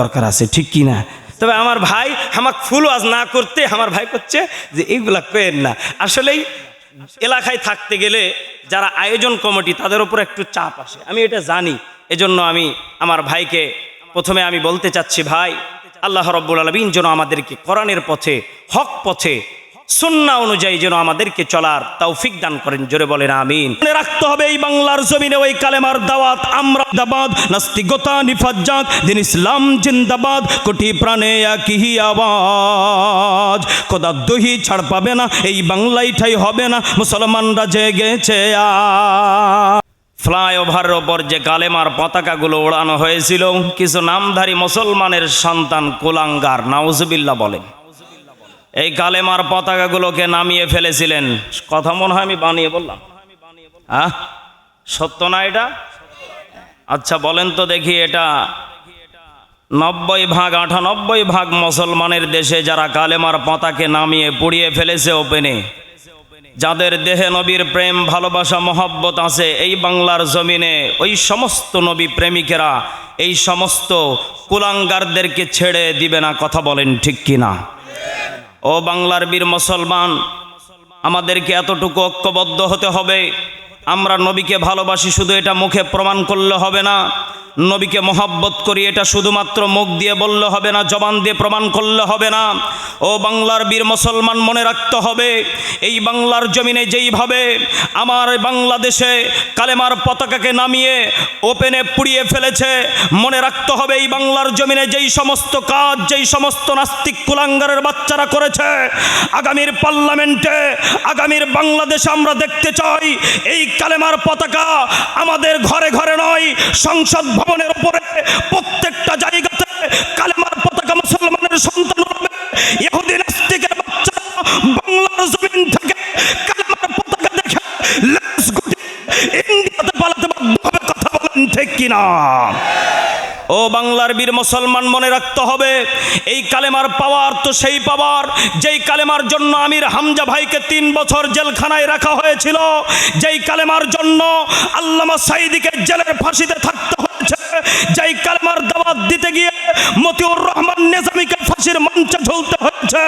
দরকার আছে, ঠিক কি না? তবে আমার ভাই আমাকে ফুল ওয়াজ না করতে আমার ভাই করছে যে এইগুলা পেন না। আসলেই এলাকায় থাকতে গেলে যারা আয়োজন কমিটি তাদের উপর একটু চাপ আসে, আমি এটা জানি। এজন্য আমি আমার ভাইকে প্রথমে আমি বলতে চাচ্ছি, ভাই আল্লাহ রাব্বুল আলামিন যেন আমাদেরকে কোরআনের পথে, হক পথে, সুন্নাহ অনুযায়ী যেন আমাদেরকে চলার তৌফিক দান করেন। জোরে বলেন আমিন। মনে রাখতে হবে এই বাংলার জমিনে ওই কালেমার দাওয়াত আমরা দাবাদ, নাস্তিকতা নিফাজ্জাত, দিন ইসলাম জিন্দাবাদ, কোটি প্রাণে একই আওয়াজ, খোদার দহি ছাড় পাবে না এই বাংলায় ঠাই হবে না, মুসলমানরা জেগেছে আজ। ফ্লাইওভারের ওপর যে কালেমার পতাকাগুলো ওড়ানো হয়েছিল, কিছু নামধারী মুসলমানের সন্তান কুলাঙ্গার, নাউজুবিল্লাহ বলেন, এই কালেমার পতাকাগুলোকে নামিয়ে ফেলেছিলেন। কথা মনে হয় আমি বানিয়ে বললাম, হ্যাঁ সত্য না এটা? আচ্ছা বলেন তো দেখি, এটা 98% মুসলমানের দেশে যারা কালেমার পতাকা নামিয়ে পুড়িয়ে ফেলেছে ওপেনে, যাদের দেহে নবীর প্রেম ভালোবাসা মহব্বত আছে, এই বাংলার জমিনে ওই সমস্ত নবী প্রেমিকেরা এই সমস্ত কুলাঙ্গারদেরকে ছেড়ে দিবে না। কথা বলেন ঠিক কিনা? ও বাংলার বীর মুসলমান, আমাদেরকে এতটুকু ঐক্যবদ্ধ হতে হবে। আমরা নবীকে ভালোবাসি শুধু এটা মুখে প্রমাণ করলে হবে না, নবীকে মহব্বত করি এটা শুধুমাত্র মুখ দিয়ে বললে হবে না, জবান দিয়ে প্রমাণ করলে হবে না। ও বাংলার বীর মুসলমান, মনে রাখতে হবে এই বাংলার জমিনে যেইভাবে আমার বাংলাদেশে কালেমার পতাকাকে নামিয়ে ওপেনে পুড়িয়ে ফেলেছে, মনে রাখতে হবে এই বাংলার জমিনে যেই সমস্ত কাজ, যেই সমস্ত নাস্তিক কুলাঙ্গারের বাচ্চারা করেছে, আগামীর পার্লামেন্টে, আগামীর বাংলাদেশে আমরা দেখতে চাই এই কালেমার পতাকা আমাদের ঘরে ঘরে নয়, সংসদ ভবনের উপরে প্রত্যেকটা জায়গাতে কালেমার পতাকা মুসলমানের সন্তান হবে। ইহুদি নাস্তিকের বাচ্চারা বাংলার জমিন থেকে কালেমার পতাকা দেখে লেজ গুটিয়ে ইন্ডিয়াতে পালাতে বাধ্য হবে। কথা বলেন ঠিক কিনা? ও বাংলার বীর মুসলমান, মনে রাখতে হবে এই কালেমার পাওয়ার তো সেই পাওয়ার যেই কালেমার জন্য আমির হামজা ভাইকে 3 বছর জেলখানায় রাখা হয়েছিল, যেই কালেমার জন্য আল্লামা সাঈদীকে জেলের ফাঁসিতে থাকতে হয়েছে, যেই কালেমার দাওয়াত দিতে গিয়ে মতিউর রহমান নিজামীকে ফাঁসির মঞ্চে ঝুলতে হয়েছে।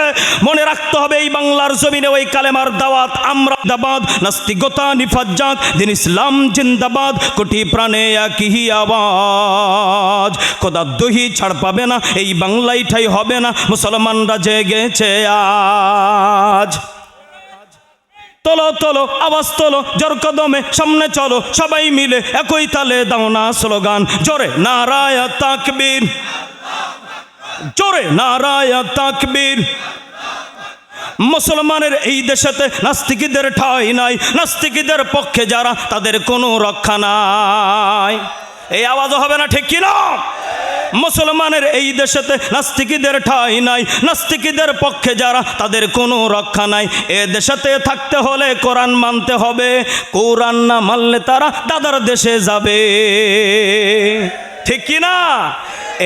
মনে রাখতে হবে এই বাংলার জমিনে ওই কালেমার দাওয়াত আমরা দাবাদ, নাস্তিকতা নিফাজ্জাত, দিন ইসলাম জিন্দাবাদ, কোটি প্রাণে একই আওয়াজ, খোদার দহি ছাড় পাবে না এই বাংলায় ঠাই হবে না, মুসলমানরা জেগেছে আজ। তোলো তোলো আওয়াজ তোলো, জোর কদমে সামনে চলো, সবাই মিলে একই তালে দাও না স্লোগান, জোরে নারায়ে তাকবীর, জোরে নারায়ে তাকবীর। মুসলমানের এই দেশেতে নাস্তিকদের ঠাঁই নাই, নাস্তিকদের পক্ষে যারা তাদের কোনো রক্ষা নাই। এই আওয়াজও হবে না, ঠিক কিনা? মুসলমানের এই দেশেতে নাস্তিকদের ঠাঁই নাই, নাস্তিকদের পক্ষে যারা তাদের কোনো রক্ষা নাই। এ দেশেতে থাকতে হলে কোরআন মানতে হবে, কোরআন না মানলে তারা দাদার দেশে যাবে, ঠিক কিনা?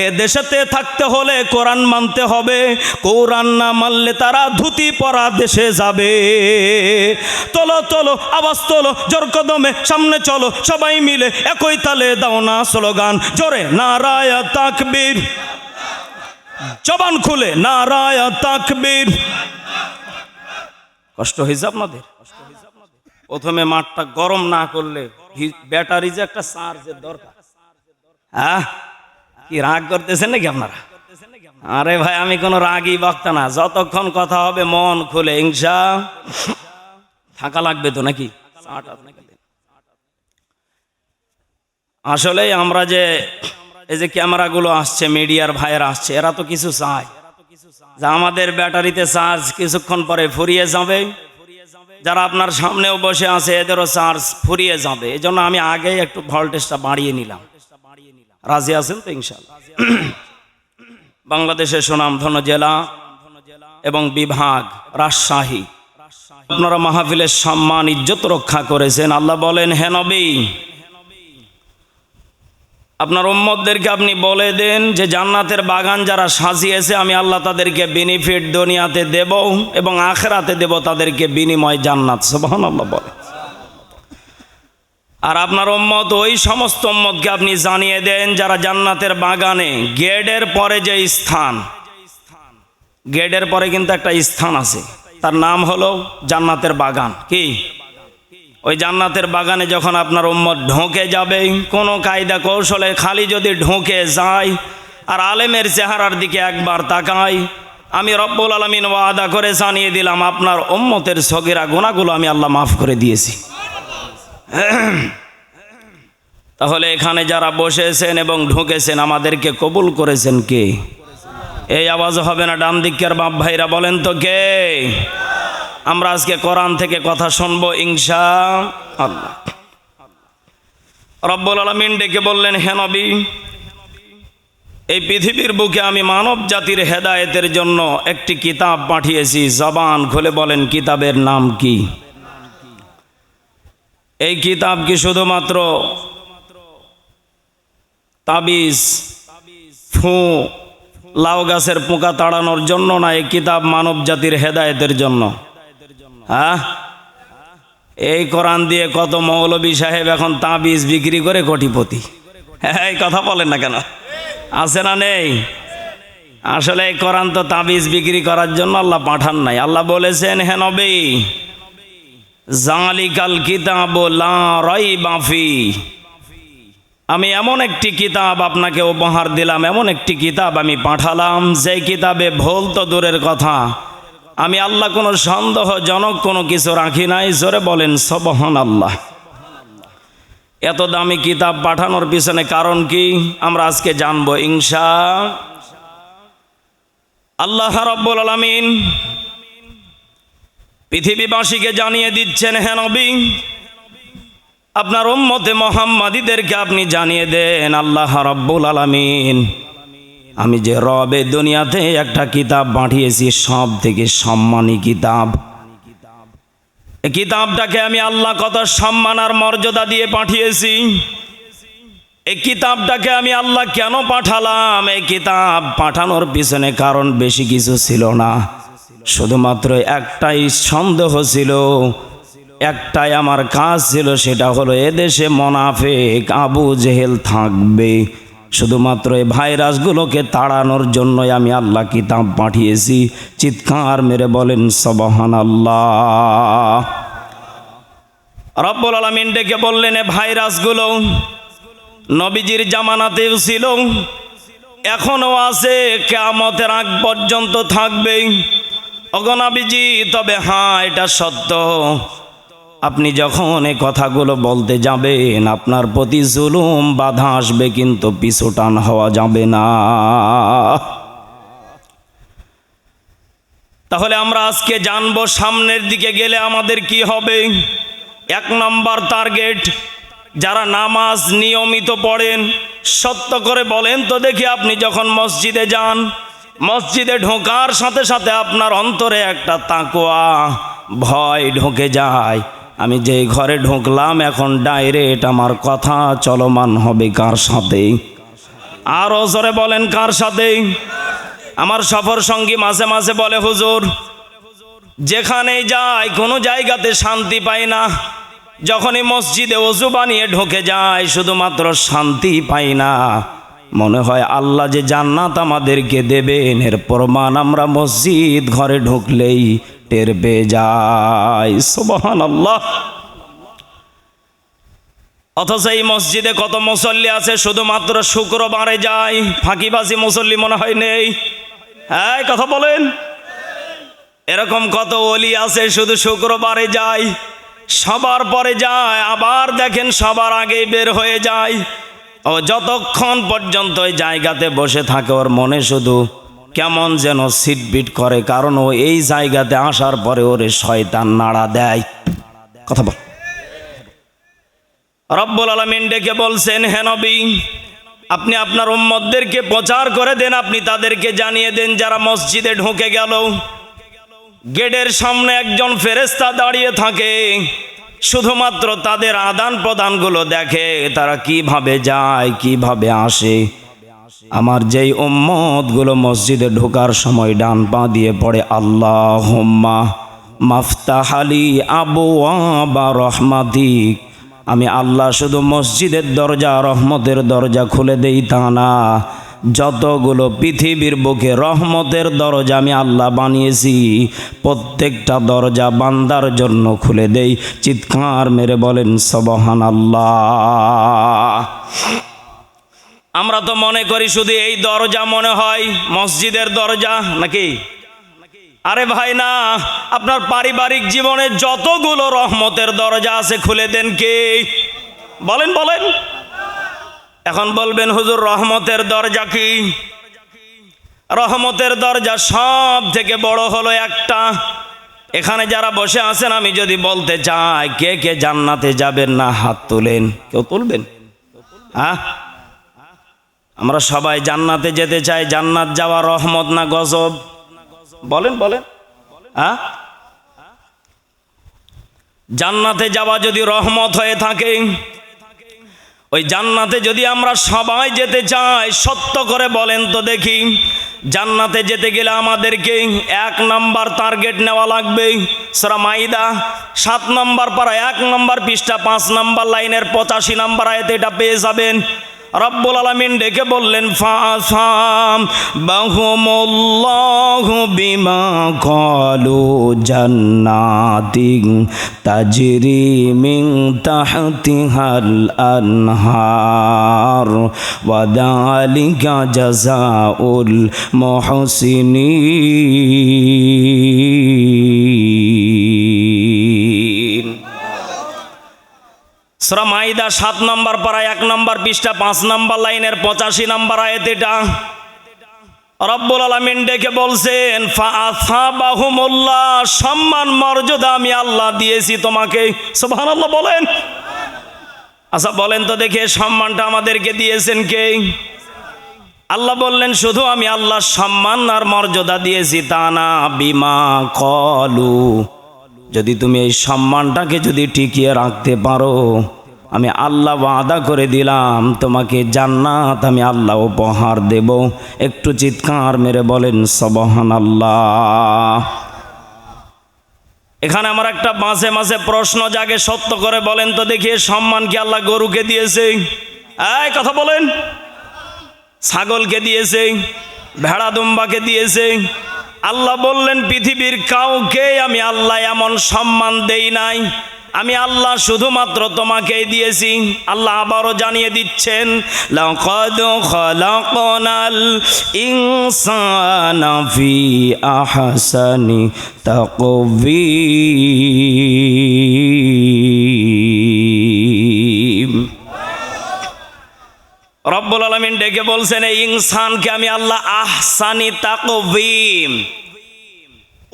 এ দেশেতে থাকতে হলে কোরআন মানতে হবে, কোরআন না মানলে তারা ধুতি পরা দেশে যাবে। তোলো তোলো আওয়াজ তোলো, জোর কদমে সামনে চলো, সবাই মিলে একই তালে দাও না স্লোগান, জোরে নারায়ে তাকবীর, জবান খুলে নারায়ে তাকবীর। কষ্ট হয়েছে আপনাদের? প্রথমে মাঠটা গরম না করলে ব্যাটারি যে একটা চার্জের দরকার। হ্যাঁ, কি রাগ করতেছেন নাকি আপনারা? আরে ভাই, আমি কোনো রাগই বক্তা না, যতক্ষণ কথা হবে মন খুলে হিংসা থাকা লাগবে তো নাকি? আসলে আমরা যে এই যে ক্যামেরাগুলো আসছে, মিডিয়ার ভাইয়েরা আসছে, এরা তো কিছু চায় যে আমাদের ব্যাটারিতে চার্জ কিছুক্ষণ পরে ফুরিয়ে যাবে, যারা আপনার সামনেও বসে আছে এদেরও চার্জ ফুরিয়ে যাবে। এই জন্য আমি আগে একটু ভোল্টেজটা বাড়িয়ে নিলাম। রাজি আছেন তো ইনশাআল্লাহ? বাংলাদেশের সুনামধন্য জেলা এবং বিভাগ রাজশাহী, আপনারা মাহফিলের সম্মান ইজ্জত রক্ষা করেছেন। আল্লাহ বলেন, হে নবী, আপনার উম্মতদেরকে আপনি বলে দেন যে জান্নাতের বাগান যারা সাজিয়েছে আমি আল্লাহ তাদেরকে বেনিফিট দুনিয়াতে দেব এবং আখিরাতে দেব তাদেরকে বিনিময় জান্নাত। সুবহানাল্লাহ বলে। আর আপনার উম্মত ওই সমস্ত উম্মতকে আপনি জানিয়ে দেন যারা জান্নাতের বাগানে গেটের পরে যে স্থান, গেটের পরে কিন্তু একটা স্থান আছে, তার নাম হলো জান্নাতের বাগান। কি ওই জান্নাতের বাগানে যখন আপনার উম্মত ঢোকে যাবে, কোনো কায়দা কৌশলে খালি যদি ঢোকে যায় আর আলেমের চেহারার দিকে একবার তাকায়, আমি রব্বুল আলামিন ওয়াদা করে জানিয়ে দিলাম আপনার উম্মতের সগীরা গুনাহগুলো আমি আল্লাহ মাফ করে দিয়েছি। তাহলে এখানে যারা বসেছেন এবং ঢুকেছেন আমাদেরকে কবুল করেছেন কে? এই আওয়াজ হবে না ডান দিকের বাপ ভাইরা বলেন তো কে? আমরা আজকে কোরআন থেকে কথা শুনবো ইনশাআল্লাহ। রব্বুল আলামিন ডেকে বললেন, হে নবী, এই পৃথিবীর বুকে আমি মানব জাতির হেদায়েতের জন্য একটি কিতাব পাঠিয়েছি। জবান খুলে বলেন কিতাবের নাম কি? এই কিতাব কি শুধুমাত্র তাবিজ, ফু, লাউ গাছের পোকা তাড়ানোর জন্য না? এই কিতাব মানব জাতির হেদায়েতের জন্য। হ্যাঁ, এই কোরআন দিয়ে কত মৌলবী সাহেব এখন তাবিজ বিক্রি করে কোটিপতি। এই কথা বলেন না কেন? আছে না নেই? আসলে এই কোরআন তো তাবিজ বিক্রি করার জন্য আল্লাহ পাঠান নাই। আল্লাহ বলেছেন, হে নবী, জালিকাল কিতাবু লা রাইবা ফি, আমি এমন একটি কিতাব আপনাকে উপহার দিলাম, এমন একটি কিতাব আমি পাঠালাম যে কিতাবে ভুল তো দূরের কথা, আমি আল্লাহ কোনো সন্দেহজনক কোনো কিছু রাখি নাই। জোরে বলেন সুবহানাল্লাহ। এত দামি কিতাব পাঠানোর পিছনে কারণ কি আমরা আজকে জানবো ইনশাআল্লাহ। রাব্বুল আলামিন পৃথিবীবাসীকে জানিয়ে দিচ্ছেন, হে নবী, আপনার উম্মতে মুহাম্মাদীদেরকে আপনি জানিয়ে দেন, আল্লাহ রাব্বুল আলামিন আমি যে রবে দুনিয়াতে একটা কিতাব পাঠিয়েছি, সব থেকে সম্মানী কিতাব। এই কিতাবটাকে আমি আল্লাহ কত সম্মান আর মর্যাদা দিয়ে পাঠিয়েছি। এই কিতাবটাকে আমি আল্লাহ কেন পাঠালাম? এই কিতাব পাঠানোর পিছনে কারণ বেশি কিছু ছিল না, শুধুমাত্র একটাই সন্দেহ ছিল, একটাই আমার কাজ ছিল, সেটা হলো এদেশে মুনাফিক আবু জেহেল থাকবে। শুধুমাত্র এই ভাইরাসগুলোকে তাড়ানোর জন্যই আমি আল্লাহ কিতাব পাঠিয়েছি। চিৎকার মেরে বলেন সুবহানাল্লাহ। রব্বুল আলামিন ডেকে বললেন, এই ভাইরাসগুলো নবীজির জামানাতেও ছিল, এখনো আছে, কিয়ামতের আগ পর্যন্ত থাকবে। ওগো নবীজি, তবে হ্যাঁ, এটা সত্য, আপনি যখন এই কথাগুলো বলতে যাবেন আপনার প্রতি জুলুম বাধা আসবে, কিন্তু পিছুটান হওয়া যাবে না। তাহলে আমরা আজকে জানবো সামনের দিকে গেলে আমাদের কি হবে। 1 নম্বর টার্গেট, যারা নামাজ নিয়মিত পড়েন, সত্য করে বলেন তো দেখি, আপনি যখন মসজিদে যান, মসজিদে ঢোকার সাথে সাথে আপনার অন্তরে একটা তাকওয়া ভয় ঢুকে যায়, আমি যে ঘরে ঢুকলাম এখন ডাইরেক্ট আমার কথা চলমান হবে কার সাথে? আরো জোরে বলেন কার সাথে? আমার সফর সঙ্গী মাঝে মাঝে বলে, হুজুর, যেখানেই যাই কোনো জায়গাতে শান্তি পাই না, যখনই মসজিদে ওযু বানিয়ে ঢুকে যায় শুধুমাত্র শান্তি পাই না, মনে হয় আল্লাহ যে জান্নাত আমাদেরকে দেবেন এর প্রমাণ আমরা মসজিদ ঘরে ঢুকলেই টের পেয়ে যাই। সুবহানাল্লাহ। অথচ এই মসজিদে কত মুসল্লি আছে শুধুমাত্র শুক্রবারে যায়, ফাঁকিবাজি মুসল্লি মনে হয় নেই। হ্যাঁ, কথা বলেন। এরকম কত ওলি আছে শুধু শুক্রবারে যায়, সবার পরে যায়, আবার দেখেন সবার আগেই বের হয়ে যায়। ও যতক্ষণ পর্যন্ত ওই জায়গাতে বসে থাকে ওর মনে শুধু কেমন যেন সিটবিট করে, কারণ ও এই জায়গাতে আসার পরে ওরে শয়তান নাড়া দেয়। কথা বল। রব্বুল আলামিন ডেকে বলছেন, হে নবী, আপনি আপনার উম্মতদেরকে প্রচার করে দেন, আপনি তাদেরকে জানিয়ে দেন যারা মসজিদে ঢুকে গেল, গেটের সামনে একজন ফেরেশতা দাঁড়িয়ে থাকে, শুধুমাত্র তাদের আদান প্রদানগুলো দেখে, তারা কিভাবে যায় কিভাবে আসে। আমার যেই উম্মতগুলো মসজিদে ঢোকার সময় ডান পা দিয়ে পড়ে আল্লাহুম্মা মাফতাহালি আবওয়াবা রহমাতিক, আমি আল্লাহ শুধু মসজিদের দরজা রহমতের দরজা খুলে দেই তা না, যতগুলো পৃথিবীর বুকে রহমতের দরজা আমি আল্লাহ বানিয়েছি প্রত্যেকটা দরজা বান্দার জন্য খুলে দেই। চিৎকার মেরে বলেন সুবহানাল্লাহ। আমরা তো মনে করি শুধু এই দরজা মনে হয় মসজিদের দরজা নাকি? আরে ভাই না, আপনার পারিবারিক জীবনে যতগুলো রহমতের দরজা আছে খুলে দেন কে? বলেন বলেন। এখন বলবেন হুজুর রহমতের দরজা কি? রহমতের দরজা সব থেকে বড় হলো একটা। এখানে যারা বসে আছেন আমি যদি বলতে চাই কে কে জান্নাতে যাবেন না হাত তুলেন। কেউ তুলবেন? হ্যাঁ, আমরা সবাই জান্নাতে যেতে চাই। জান্নাত যাওয়া রহমত না গজব? বলেন বলেন। হ্যাঁ, জান্নাতে যাওয়া যদি রহমত হয়ে থাকে, ওই জান্নাতে যদি আমরা সবাই যেতে চাই, সত্য করে বলেন তো দেখি, জান্নাতে যেতে গেলে আমাদেরকে 1 নাম্বার টার্গেট নেওয়া লাগবে। সূরা মাইদা 7 নম্বর পারা 1 নম্বর পৃষ্ঠা 5 নম্বর লাইনের 85 নম্বর আয়াতে এটা পেয়ে যাবেন। রব্বুল আলামিন ডেকে বললেন ফাসাম বাহুমুল্লাহু বিমা ক্বালু জান্নাতিন তাজরি মিন তাহতিহাল আনহার ওয়া যালিকা জাযাউল মুহসিনিন। সূরা মাইদা 7 নম্বর পারা 1 নম্বর পৃষ্ঠা 5 নম্বর লাইনের 85 নম্বর আয়াত এটা। রব্বুল আলামিন ডেকে বলছেন ফাআসাবাহুমুল্লাহ, সম্মান মর্যাদা আমি আল্লাহ দিয়েছি তোমাকে। সুবহানাল্লাহ বলেন। আচ্ছা বলেন তো দেখে সম্মানটা আমাদেরকে দিয়েছেন কে? আল্লাহ বললেন শুধু আমি আল্লাহ সম্মান আর মর্যাদা দিয়েছি তা না, বিমা ক্বালু, যদি তুমি এই সম্মানটাকে যদি টিকিয়ে রাখতে পারো, আমি আল্লাহ ওয়াদা করে দিলাম তোমাকে জান্নাত আমি আল্লাহ উপহার দেব। একটু চিৎকার মেরে বলেন সুবহানাল্লাহ। এখানে আমার একটা মাঝে মাঝে প্রশ্ন জাগে, সত্য করে বলেন তো দেখি, সম্মান কি আল্লাহ গরুকে দিয়েছে? এই কথা বলেন। ছাগলকে দিয়েছে? ভেড়া দুম্বাকে দিয়েছে? আল্লাহ বললেন পৃথিবীর কাউকে আমি আল্লাহ এমন সম্মান দেই নাই, আমি আল্লাহ শুধুমাত্র তোমাকেই দিয়েছি। আল্লাহ আবারও জানিয়ে দিচ্ছেন লাকাদ খালাকনাল ইনসানা ফি আহসানি তাকওয়িম। রব্বুল আলামিন ডেকে বলছেন এই ইনসানকে আমি আল্লাহ আহসানি তাকওয়িম,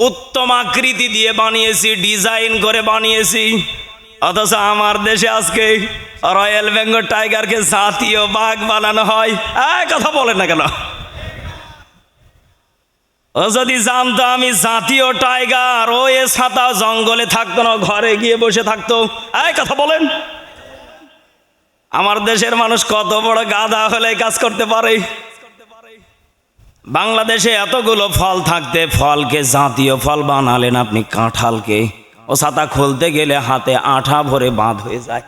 উত্তম আকৃতি দিয়ে বানিয়েছি, ডিজাইন করে বানিয়েছি। অথচ আমার দেশে আজকে রয়্যাল বেঙ্গল টাইগারকে জাতীয় বাঘ বানানো হয়। কথা বলেন না কেন? ও যদি জানতো আমি জাতীয় টাইগার, ও এ ছাতা জঙ্গলে থাকতো না, ঘরে গিয়ে বসে থাকতো। কথা বলেন। আমার দেশের মানুষ কত বড় গাধা হলে কাজ করতে পারে। বাংলাদেশে এতগুলো ফল থাকতে ফলকে জাতীয় ফল বানালেন আপনি কাঁঠালকে। ও ছাতা খুলতে গেলে হাতে আঠা ভরে বাঁধ হয়ে যায়।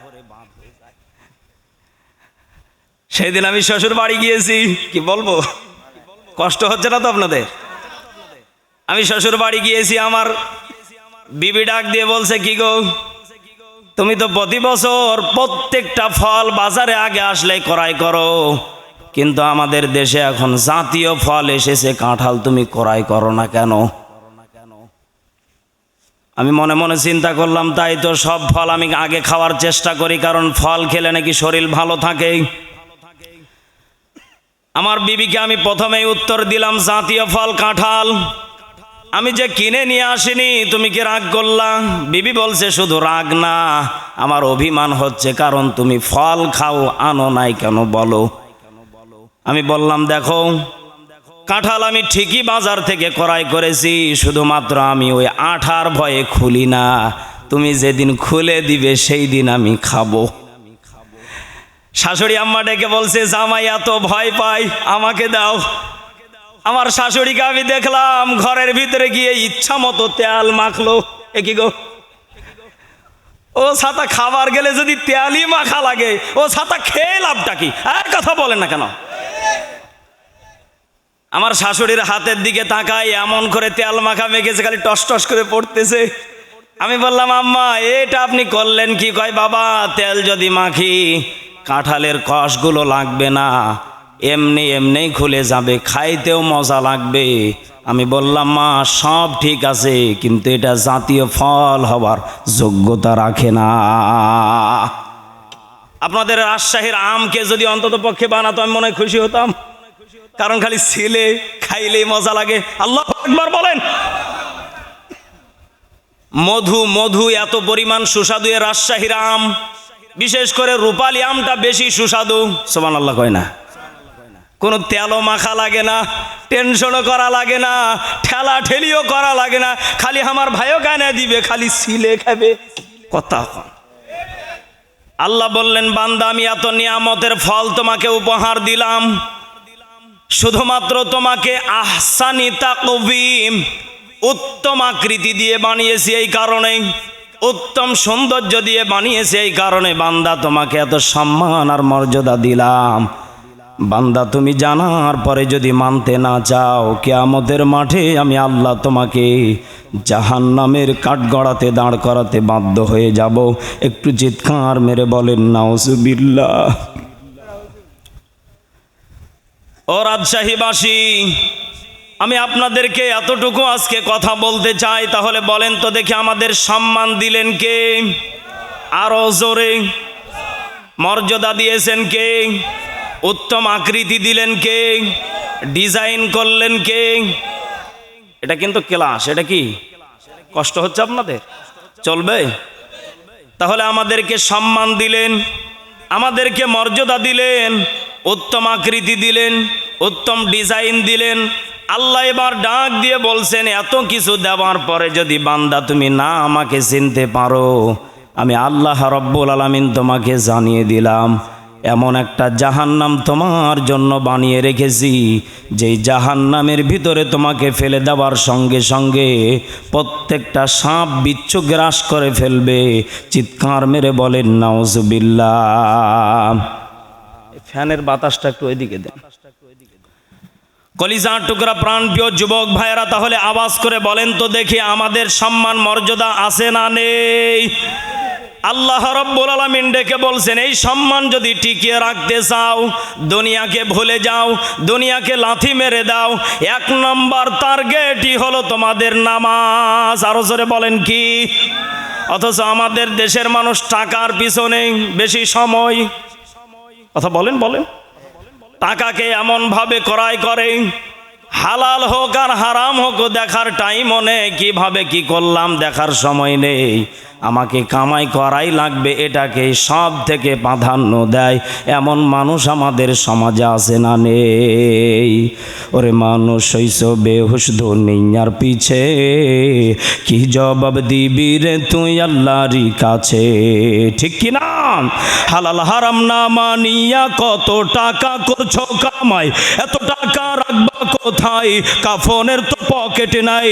সেই দিন আমি শ্বশুর বাড়ি গিয়েছি, কি বলবো, কষ্ট হচ্ছে না তো আপনাদের? আমি শ্বশুর বাড়ি গিয়েছি, আমার বিবি ডাক দিয়ে বলছে কি গো, তুমি তো প্রতি বছর প্রত্যেকটা ফল বাজারে আগে আসলেই ক্রয় করো, কিন্তু আমাদের দেশে এখন জাতীয় ফল এসেছে কাঁঠাল, তুমি ক্রয় করো না কেন? আমি মনে মনে চিন্তা করলাম তাই তো, সব ফল আমি আগে খাওয়ার চেষ্টা করি, কারণ ফল খেলে নাকি শরীর ভালো থাকে। আমার বিবিকে আমি প্রথমেই উত্তর দিলাম জাতীয় ফল কাঁঠাল, আমি যে কিনে নিয়ে আসিনি, তুমি কি রাগ করলা? বিবি বলছে শুধু রাগ না, আমার অভিমান হচ্ছে, কারণ তুমি ফল খাও, আনো নাই কেন বলো? আমি বললাম দেখো, কাঁঠাল আমি ঠিকই বাজার থেকে ক্রয় করেছি, শুধুমাত্র আমি ওই আঠার ভয়ে খুলি না, তুমি যেদিন খুলে দিবে সেই দিন আমি খাবো। শাশুড়ি আম্মা ডেকে বলছে জামাই এত ভয় পাই, আমাকে দাও। আমার শাশুড়িকে আমি দেখলাম ঘরের ভিতরে গিয়ে ইচ্ছা মতো তেল মাখলো। এ কি গো, ও ছাতা খাবার গেলে যদি তেলই মাখা লাগে, ও ছাতা খেয়ে লাভটা কি? আর কথা বলেন না কেন? আমার শাশুড়ির হাতের দিকে তাকাই, এমন করে তেল মাখা মেখেছে, খালি টস টস করে পড়তেছে। আমি বললাম, আম্মা এটা আপনি করলেন কি? কয়, বাবা তেল যদি মাখি কাঁঠালের কষগুলো লাগবে না, এমনি এমনি খুলে যাবে, খাইতেও মজা লাগবে। আমি বললাম, মা সব ঠিক আছে, কিন্তু এটা জাতীয় ফল হবার যোগ্যতা রাখে না। আপনাদের রাজশাহীর আমকে যদি অন্তত পক্ষে বানাতো আমি মনে হয় খুশি হতাম, কারণ খালি ছিলে খাইলেই মজা লাগে। আল্লাহু আকবার বলেন। মধু মধু এত পরিমাণ সুস্বাদু এ রাজশাহীর আম, বিশেষ করে রূপালী আমটা বেশি সুস্বাদু। সুবহানাল্লাহ কয় না? কোনো তেলও মাখা লাগে না, টেনশনও করা লাগে না, ঠেলা ঠেলিও করা লাগে না, খালি আমার ভাইও গানে দিবে, খালি ছিলে খাবে। কথা আল্লাহ বললেন, বান্দা আমি এত নিয়ামতের ফল তোমাকে উপহার দিলাম, শুধুমাত্র তোমাকে আহসানি তাকওয়িম, উত্তম আকৃতি দিয়ে বানিয়েছি, এই কারণে উত্তম সৌন্দর্য দিয়ে বানিয়েছি, এই কারণে বান্দা তোমাকে এত সম্মান আর মর্যাদা দিলাম। বান্দা তুমি জানার পরে যদি মানতে না চাও, কিয়ামতের মাঠে আমি আল্লাহ তোমাকে জাহান্নামের কাঠগড়াতে দাঁড় করাতে বাধ্য হয়ে যাব। একটু চিৎকার মেরে বলেন নাউজুবিল্লাহ। ও রাজশাহীবাসী, আমি আপনাদেরকে এতটুকু আজকে কথা বলতে চাই। তাহলে বলেন তো দেখি, আমাদের সম্মান দিলেন কে? আরো জোরে। মর্যাদা দিয়েছেন কে? উত্তম আকৃতি দিলেন কে? ডিজাইন করলেন কে? এটা কিন্তু ক্লাস। এটা কি কষ্ট হচ্ছে আপনাদের? চলবে? তাহলে আমাদেরকে সম্মান দিলেন, আমাদেরকে মর্যাদা দিলেন, উত্তম আকৃতি দিলেন, উত্তম ডিজাইন দিলেন। আল্লাহ এবার ডাক দিয়ে বলছেন, এত কিছু দেওয়ার পরে যদি বান্দা তুমি না আমাকে চিনতে পারো, আমি আল্লাহ রব্বুল আলামিন তোমাকে জানিয়ে দিলাম, এমন একটা জাহান্নাম তোমার জন্য বানিয়ে রেখেছি, যেই জাহান্নামের ভিতরে তোমাকে ফেলে দেওয়ার সঙ্গে সঙ্গে প্রত্যেকটা সাপ বিচ্ছু গ্রাস করে ফেলবে। চিৎকার মেরে বলেন নাউজুবিল্লাহ। ফ্যানের বাতাসটা একটু ওইদিকে দেন। কলিজার টুকরা প্রাণপ্রিয় যুবক ভাইয়েরা, তাহলে আওয়াজ করে বলেন তো দেখি, আমাদের সম্মান মর্যাদা আছে না নেই? আল্লাহ রাব্বুল আলামিন ডেকে বলছেন, এই সম্মান যদি টিকিয়ে রাখতে চাও, দুনিয়াকে ভুলে যাও, দুনিয়াকে লাথি মেরে দাও। এক নম্বর টার্গেটই হলো তোমাদের নামাজ। আরো জোরে বলেন কি? অথচ আমাদের দেশের মানুষ টাকার পিছনে বেশি সময়। কথা বলেন বলেন। টাকাকে এমনভাবে ক্রয় করে, হালাল হোক আর হারাম হোক দেখার টাইমও নেই, কিভাবে কি করলাম দেখার সময় নেই, আমাকে কামাই করাই লাগবে, এটাকে সব থেকে প্রাধান্য দেয়। এমন মানুষ আমাদের সমাজে আছে না নেই? ওরে মানুষ হইছ বেহুশ দুনিয়ার পিছে, কি জবাব দিবি রে তুই আল্লাহরই কাছে? ঠিক কি না? হালাল হারাম না মানিয়া কত টাকা করছো কামাই, এত টাকা রাখবা কোথায়? কাফনের তো পকেটে নাই।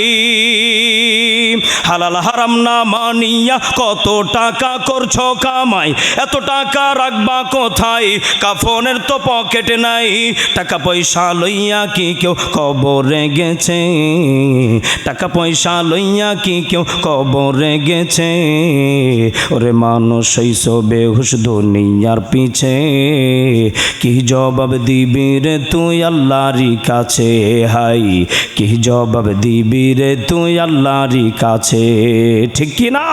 হালাল হারাম না মানিয়া কত টাকা করছো কামাই, এত টাকা রাখবা কোথায়? কাফনের তো পকেটে নাই। টাকা পয়সা লইয়া কি কেউ কবরে গেছে? টাকা পয়সা লইয়া কি কেউ কবরে গেছে? ওরে মানুষ হইছ বেহুশ দুনিয়ার পিছে, কি জবাব দিবি রে তুই আল্লাহরই কাছে? হাই, কি জবাব দিবি রে তুই আল্লাহরই কাছে? ঠিক কি না?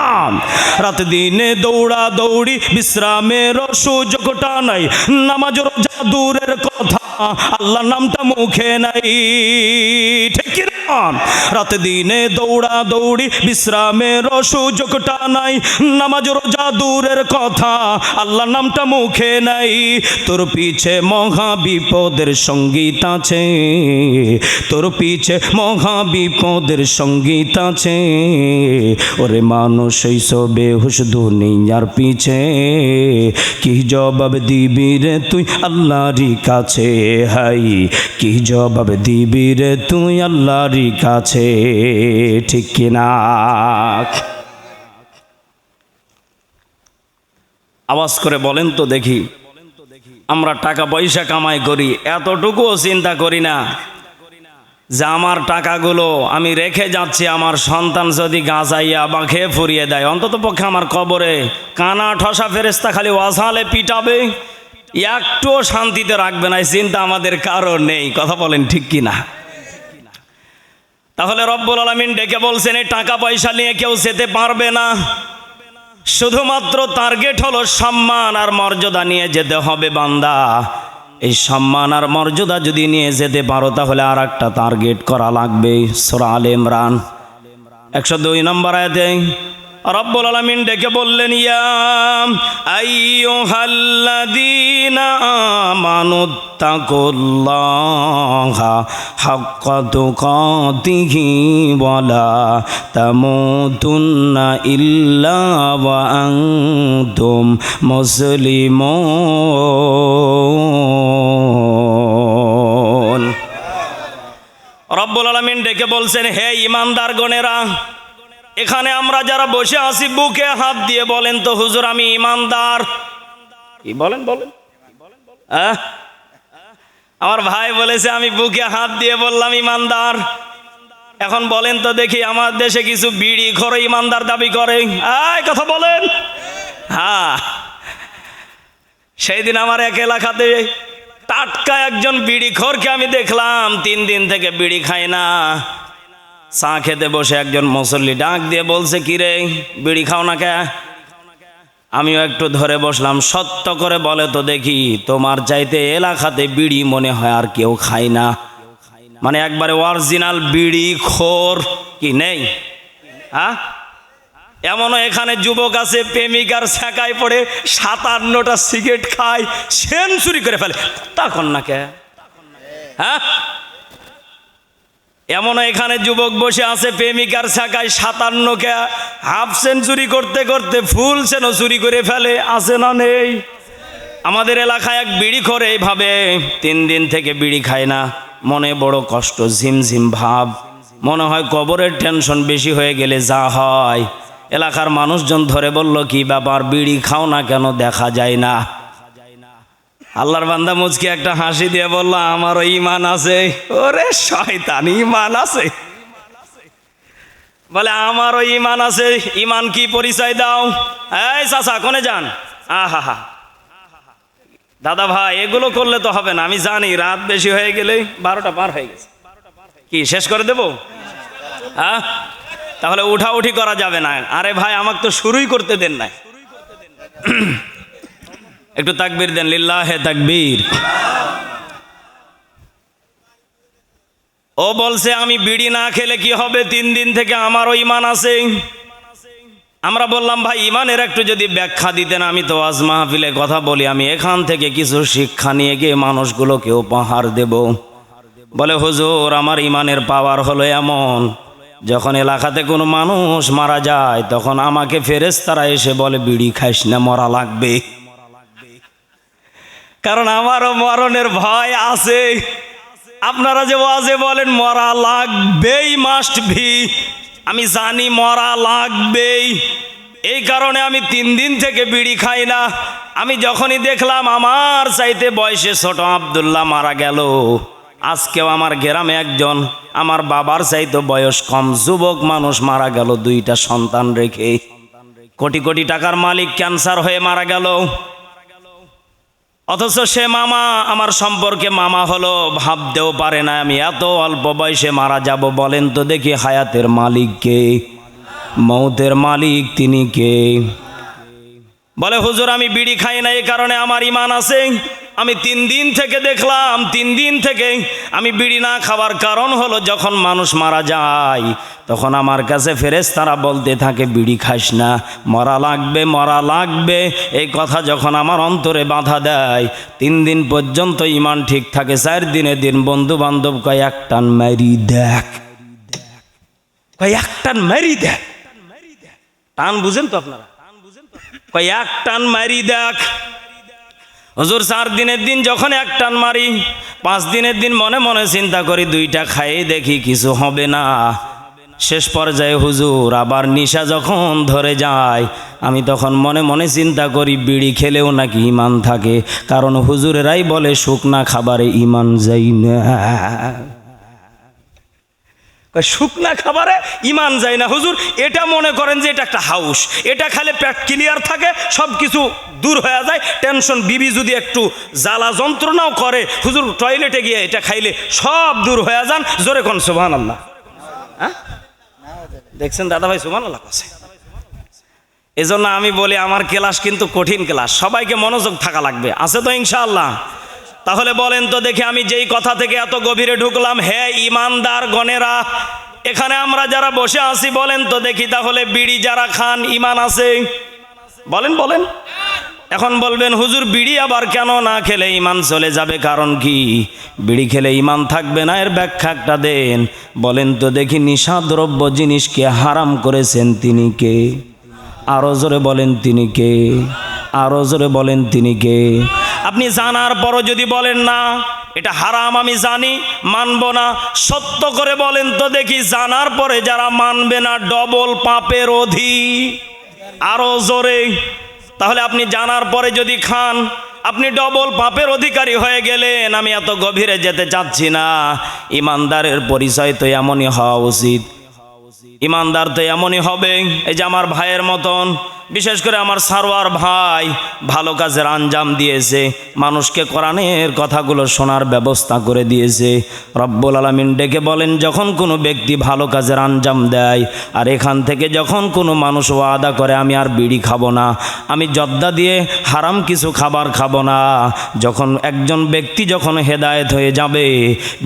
রাত দিনে দৌড়া দৌড়ি বিশ্রামের সুযোগটা নাই, নামাজ রোজা দূরের কথা, আল্লাহ নামটা মুখে নাই। ঠিক কি না? রাত দিনে দৌড়া দৌড়ি বিশ্রামের সুযোগটা নাই, নামাজ রোজা দূরের কথা, আল্লাহ নামটা মুখে নাই। তোর পিছে মহা বিপদের সঙ্গীত আছে, তোর পিছে মহা বিপদের সঙ্গীত আছে। ওরে মানুষ হইছ বেহুশ দুনিয়ার পিছে, কি জবাব দিবি রে তুই আল্লাহরই কাছে? হাই, কি জবাব দিবি রে তুই আল্লাহরই কাছে? ঠিক কিনা? আওয়াজ করে বলেন তো দেখি, আমরা টাকা পয়সা কামাই করি, এতটুকুও চিন্তা করি না যে আমার টাকাগুলো আমি রেখে যাচ্ছি, আমার সন্তান যদি গাঁজাইয়া বা খেয়ে ফুরিয়ে দেয়, অন্তত পক্ষে আমার কবরে কানা ঠসা ফেরেস্তা খালি ওয়াসালে পিটাবে, একটুও শান্তিতে রাখবে না, এই চিন্তা আমাদের কারো নেই। কথা বলেন ঠিক কি না? তাহলে রব্বুল আলামিন ডেকে বলছেন এই টাকা পয়সা নিয়ে কেউ যেতে পারবে না, শুধুমাত্র টার্গেট হলো সম্মান আর মর্যাদা নিয়ে যেতে হবে বান্দা। এই সম্মান আর মর্যাদা যদি নিয়ে যেতে পারো তাহলে আর একটা টার্গেট করা লাগবে। সূরা আলে ইমরান 102 নম্বর আয়াতে রব্বুল আলামিন ডেকে বললেন, ইয়া আইয়ুহাল্লাযীনা আমানুত্তাকুল্লাহা হাক্কা তুকাতিহি ওয়া লা তামুতুন্না ইল্লা ওয়া আনতুম মুসলিমুন। রব্বুল আলামিন ডেকে বলছেন, হে ঈমানদার গণেরা, এখানে আমরা যারা বসে আছি বুকে হাত দিয়ে বলেন তো হুজুর আমি ঈমানদার। কি বলেন বলেন? আমার ভাই বলেছে আমি বুকে হাত দিয়ে বললাম ঈমানদার। এখন বলেন তো দেখি, আমার দেশে কিছু বিড়ি খোর ঈমানদার দাবি করে, এই কথা বলেন। হ্যাঁ, সেই দিন আমার এক এলাকাতে টাটকা একজন বিড়ি খোরকে আমি দেখলাম 3 দিন থেকে বিড়ি খায় না। চা খেতে বসে একজন মুসল্লি ডাক দিয়ে বলছে, কিরে বিড়ি খাও না কে? আমিও একটু ধরে বসলাম, সত্য করে বলে তো দেখি, তোমার চাইতে এলাকাতে বিড়ি মনে হয় আর কেউ খায় না, মানে একবারে অরিজিনাল বিড়ি খোর কি নেই? হ্যাঁ, এমনও এখানে যুবক আছে প্রেমিকার ছ্যাঁকায় পড়ে 57টা সিগারেট খায়, সেঞ্চুরি করে ফেলে, তখন না কে? হ্যাঁ, এমনও এখানে যুবক বসে আছে প্রেমিকার ছ্যাঁকায় 57কে হাফ সেঞ্চুরি করতে করতে ফুল সেঞ্চুরি করে ফেলে, আছে না নেই? আমাদের এলাকায় এক বিড়ি করে এইভাবে 3 দিন থেকে বিড়ি খায় না, মনে বড় কষ্ট, ঝিমঝিম ভাব, মনে হয় কবরের টেনশন বেশি হয়ে গেলে যা হয়। এলাকার মানুষজন ধরে বলল, কি ব্যাপার বিড়ি খাও না কেন, দেখা যায় না? আল্লাহর বান্দা মুচকি একটা হাসি দিয়ে বলল, আমারও ঈমান আছে। ওরে শয়তান, ঈমান আছে? বলে আমারও ঈমান আছে। ঈমান কি, পরিচয় দাও। এই চাচা কোনে যান? আহা হা দাদা ভাই, এগুলো করলে তো হবে না, আমি জানি রাত বেশি হয়ে গেলে 12টা পার হয়ে গেছে, কি শেষ করে দেব? হ্যাঁ, তাহলে উঠাউঠি করা যাবে না। আরে ভাই আমাকে তো শুরুই করতে দেন না, একটু তাকবীর দেন, লিল্লাহে তাকবীর। ও বলছে আমি বিড়ি না খেলে কি হবে, 3 দিন থেকে আমারও ঈমান আছে। আমরা বললাম, ভাই ঈমানের একটু যদি ব্যাখ্যা দিতেন, আমি তো আজ মাহফিলে কথা বলি, আমি এখান থেকে কিছু শিক্ষা নিয়ে গিয়ে মানুষগুলোকে উপহার দেব। বলে হুজুর আমার ঈমানের পাওয়ার হলো এমন, যখন এলাকাতে কোনো মানুষ মারা যায় তখন আমাকে ফেরেশতারা এসে বলে, বিড়ি খাইস না, মরা লাগবে। কারণ আমারও মরণের ভয় আছে। আপনারা যে ওয়াজে বলেন মরা লাগবেই, মাস্ট বি, আমি জানি মরা লাগবেই, এই কারণে আমি 3 দিন থেকে বিড়ি খাই না। আমি যখনই দেখলাম আমার চাইতে বয়সে ছোট আব্দুল্লাহ মারা গেল, আজকেও আমার গ্রামে একজন আমার বাবার চাইতে বয়স কম যুবক মানুষ মারা গেল, 2টা সন্তান রেখে, কোটি কোটি টাকার মালিক ক্যান্সার হয়ে মারা গেল। অথচ সে মামা আমার সম্পর্কে মামা হলো, ভাবতেও পারে না আমি এত অল্প বয়সে মারা যাব। বলেন তো দেখি, হায়াতের মালিক কে? মৌতের মালিক তিনি কে? বলে হুজুর আমি বিড়ি খাই না, এই কারণে আমার ঈমান আছে। আমি 3 দিন থেকে দেখলাম, 3 দিন থেকে আমি বিড়ি না খাওয়ার কারণ হলো, যখন মানুষ মারা যায় তখন আমার কাছে ফেরেশতারা বলতে থাকে, বিড়ি খাস না, মরা লাগবে, মরা লাগবে। এই কথা যখন আমার অন্তরে বাধা দেয়, 3 দিন পর্যন্ত ঈমান ঠিক থাকে। 4 দিনের দিন বন্ধু বান্ধব কয়, এক টান মারি দেখ, কয় এক টান মারি দেখ। টান বুঝেন তো আপনারা? কয় এক টান মারি দেখ। হুজুর 4 দিনের দিন যখন এক টান মারি, 5 দিনের দিন মনে মনে চিন্তা করি 2টা খাই দেখি কিছু হবে না। শেষ পর্যায়ে হুজুর আবার নিশা যখন ধরে যায়, আমি তখন মনে মনে চিন্তা করি বিড়ি খেলেও নাকি ঈমান থাকে, কারণ হুজুরেরাই বলে শুকনা খাবারে ঈমান যায় না। শুকনা খাবারে ঈমান যায় না হুজুর, এটা মনে করেন যে এটা একটা হাউস, এটা খালে পেট ক্লিয়ার থাকে, সব কিছু দূর হয়ে যায়, টেনশন বিবি যদি একটু জ্বালা যন্ত্রণাও করে হুজুর টয়লেটে গিয়ে এটা খাইলে সব দূর হয়ে যান। জোরে কোন সুবহানাল্লাহ। হ্যাঁ দেখছেন দাদা ভাই সুবহানাল্লাহ কাছে। এজন্য আমি বলি আমার ক্লাস কিন্তু কঠিন ক্লাস, সবাইকে মনোযোগ থাকা লাগবে, আছে তো ইনশাআল্লাহ? তাহলে বলেন তো দেখি, আমি যেই কথা থেকে এত গভীরে ঢুকলাম, হে ইমানদার গণেরা, এখানে আমরা যারা বসে আছি বলেন তো দেখি, তাহলে বিড়ি যারা খান ঈমান আছে? বলেন বলেন। এখন বলবেন হুজুর বিড়ি আবার কেন না খেলে ঈমান চলে যাবে, কারণ কি বিড়ি খেলে ঈমান থাকবে না, এর ব্যাখ্যা একটা দেন। বলেন তো দেখি, নিশাদ্রব্য জিনিসকে হারাম করেছেন তিনি কে? আরো জোরে বলেন তিনি কে? আরো জোরে বলেন তিনি কে? আপনি জানার পরও যদি বলেন না এটা হারাম, আমি জানি মানব না, সত্য করে বলেন তো দেখি, জানার পরে যারা মানবে না ডবল পাপের অধিক। আরো জোরে। তাহলে আপনি জানার পরে যদি খান আপনি ডবল পাপের অধিকারী হয়ে গেলেন। আমি এত গভীরে যেতে চাচ্ছি না। ইমানদারের পরিচয় তো এমনই হওয়া উচিত, ইমানদার তো এমনই হবে। এই যে আমার ভাইয়ের মতন, বিশেষ করে আমার সারোয়ার ভাই ভালো কাজের আঞ্জাম দিয়েছে, মানুষকে কোরআনের কথাগুলো শোনার ব্যবস্থা করে দিয়েছে। রব্বুল আলামিন ডেকে বলেন, যখন কোনো ব্যক্তি ভালো কাজের আঞ্জাম দেয়, আর এখান থেকে যখন কোনো মানুষ ওয়াদা করে আমি আর বিড়ি খাবো না, আমি জর্দা দিয়ে হারাম কিছু খাবার খাবো না, যখন একজন ব্যক্তি যখন হেদায়েত হয়ে যাবে,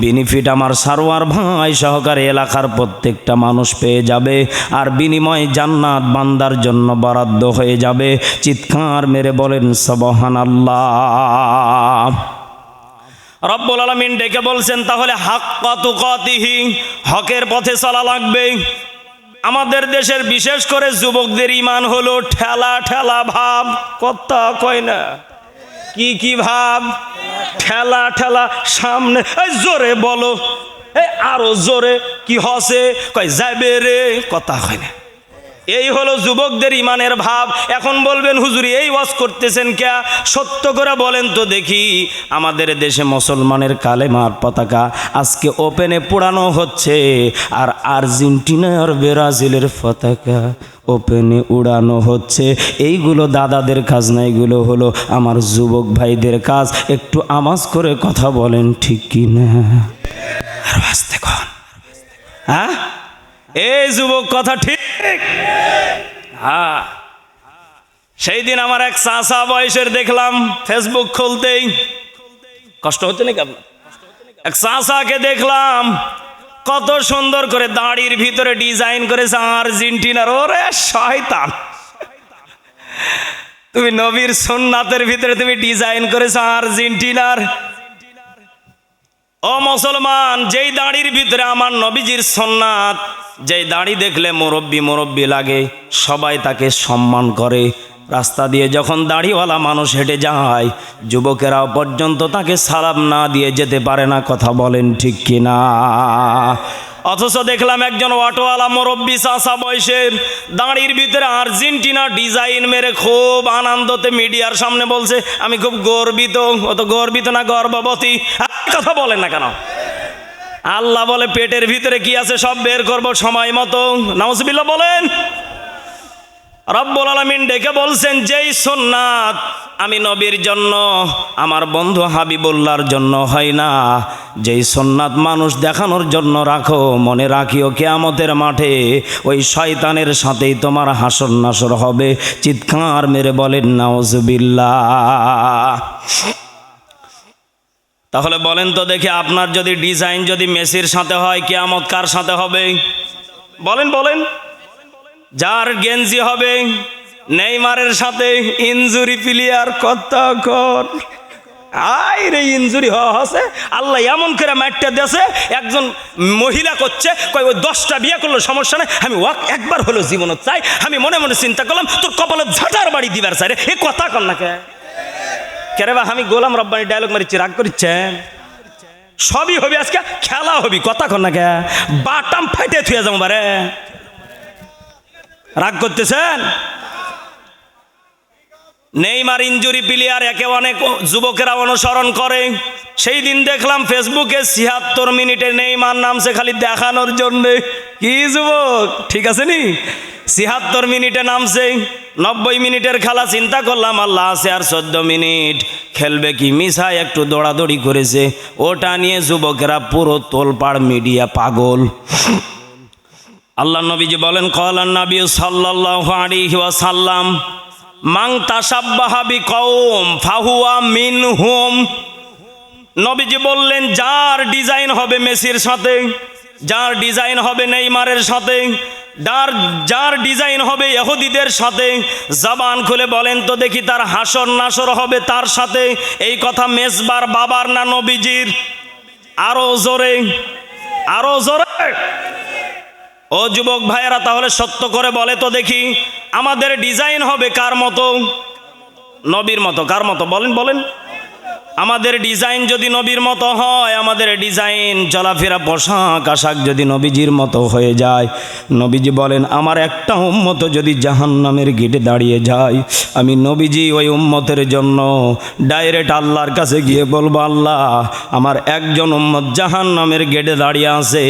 বেনিফিট আমার সারোয়ার ভাই সহকারে এলাকার প্রত্যেকটা মানুষ পেয়ে যাবে, আর বিনিময় জান্নাত বান্দার জন্য বরাদ্দ হয়ে যাবে। চিৎকার মেরে বলেন সুবহানাল্লাহ। রব্বুল আলামিন ডেকে বলছেন, তাহলে হাক্কা তুকাতিহি, হকের পথে চলা লাগবে। আমাদের দেশের বিশেষ করে যুবকদের ঈমান হলো ঠেলা ঠেলা ভাব। কথা কয় না, কি কি ভাব? ঠেলা ঠেলা সামনে, এই জোরে বলো, এই আরো জোরে, কি হসে? কয় যাবে রে, কথা হয় না। এই হলো যুবকদের ঈমানের ভাব। এখন বলবেন হুজুর এই ওয়াজ করতেছেন কে? সত্য করে বলেন তো দেখি, আমাদের দেশে মুসলমানের কালেমার পতাকা আজকে ওপেনে পোড়ানো হচ্ছে, আর আর্জেন্টিনা আর ব্রাজিলের পতাকা ওপেনে উড়ানো হচ্ছে। এইগুলো দাদাদের কাজ না, এগুলো হলো আমার যুবক ভাইদের কাজ। একটু আওয়াজ করে কথা বলেন, ঠিক কি না? আর আস্তে কন। হ্যাঁ এই যুবক কথা ঠিক? হ্যাঁ। সেই দিন আমার এক চাচা বয়সের দেখলাম ফেসবুক খুলতেই, কষ্ট হচ্ছে নাকি আপনার? এক চাচাকে দেখলাম কত সুন্দর করে দাড়ির ভিতরে ডিজাইন করেছে আর্জেন্টিনার। ওরে শয়তান, তুমি নবীর সুন্নাতের ভিতরে তুমি ডিজাইন করেছো আর্জেন্টিনার। ও মুসলমান, যেই দাড়ির ভিতরে আমার নবীজির সুন্নাত, যেই দাড়ি দেখলে মুরব্বি মুরব্বি লাগে, সবাই তাকে সম্মান করে। রাস্তা দিয়ে যখন দাড়িওয়ালা মানুষ হেঁটে যায়, যুবকেরাও পর্যন্ত তাকে সালাম না দিয়ে যেতে পারে না। কথা বলেন ঠিক কিনা? অথচ দেখলাম একজন অটোওয়ালা মুরব্বি চাচা বয়সের, দাড়ির ভিতরে আর্জেন্টিনা ডিজাইন মেরে খুব আনন্দতে মিডিয়ার সামনে বলছে, আমি খুব গর্বিত। অত গর্বিত না গর্ভবতী? কথা বলেন না কেন? আল্লাহ বলে পেটের ভিতরে কি আছে সব বের করব সময় মতো। নাউজুবিল্লাহ বলেন। রব্বুল আলামিন ডেকে বলছেন, যেই সুন্নাত আমি নবীর জন্য, আমার বন্ধু হাবিবুল্লাহর জন্য হয় না, যেই সুন্নাত মানুষ দেখানোর জন্য রাখো, মনে রাখিও কিয়ামতের মাঠে ওই শয়তানের সাথেই তোমার হাসর নাসর হবে। চিৎকার মেরে বলেন নাউজুবিল্লাহ। তাহলে বলেন তো দেখি, আপনার যদি ডিজাইন যদি মেসির সাথে হয়, কিয়ামত কার সাথে হবে? বলেন বলেন। যার গেঞ্জি হবে নেইমারের সাথে, ইনজুরি প্লেয়ার। কতক্ষণ আই রে ইনজুরি হচ্ছে, আল্লাহ এমন করে মারটা দেশে। একজন মহিলা করছে, কয় ওই 10টা বিয়ে করলো সমস্যা নেই, আমি একবার হলো জীবন চাই। আমি মনে মনে চিন্তা করলাম, তোর কপালে ঝাঁটার বাড়ি দিবার চাই রে। এ কথা কন না কে রে বা? আমি গোলাম রব্বানি ডায়লগ মারিচ্ছি, রাগ করিচ্ছেন? সবই হবে, আজকে খেলা হবি, কথা কন না কে, বাটাম ফাইটে থুয়ে যাবো বারে, রাগ করতেছেন? নেইমার ইনজুরি প্লেয়ার একে অনেক যুবকেরা অনুসরণ করে। সেই দিন দেখলাম ফেসবুকে ৭৬ মিনিটে নেইমার নামছে খালি দেখানোর জন্য। কি যুবক, ঠিক আছে নি? ৭৬ মিনিটে নামছে, ৯০ মিনিটের খেলা। চিন্তা করলাম আল্লাহ আছে আর ১৪ মিনিট খেলবে কি, মিশায় একটু দৌড়াদৌড়ি করেছে, ওটা নিয়ে যুবকেরা পুরো তোলপাড়, মিডিয়া পাগল। আল্লাহ নবীজি বলেন, ক্বালান নবী সাল্লাল্লাহু আলাইহি ওয়াসাল্লাম, মান তাশাব্বাহা বিকওম ফাহুয়া মিনহুম। নবীজি বললেন, যার ডিজাইন হবে মেসির সাথে, যার ডিজাইন হবে নেইমারের সাথে, যার ডিজাইন হবে ইহুদিদের সাথে, জবান খুলে বলেন তো দেখি তার হাসর নাসর হবে তার সাথে। এই কথা মেজবার বাবার না নবীজির? আরো জোরে, আরো জোরে। ও যুবক ভাইয়েরা, তাহলে সত্য করে বলে তো দেখি, আমাদের ডিজাইন হবে কার মতো? নবীর মতো। কার মতো বলেন, বলেন। আমাদের ডিজাইন যদি নবীর মতো হয়, আমাদের ডিজাইন চলাফেরা পোশাক আশাক যদি নবীজির মতো হয়ে যায়, নবীজি বলেন আমার একটা উম্মত যদি জাহান্নামের গেটে দাঁড়িয়ে যায়, আমি নবীজি ওই উম্মতের জন্য ডাইরেক্ট আল্লাহর কাছে গিয়ে বলবো, আল্লাহ আমার একজন উম্মত জাহান্নামের গেটে দাঁড়িয়ে আছে,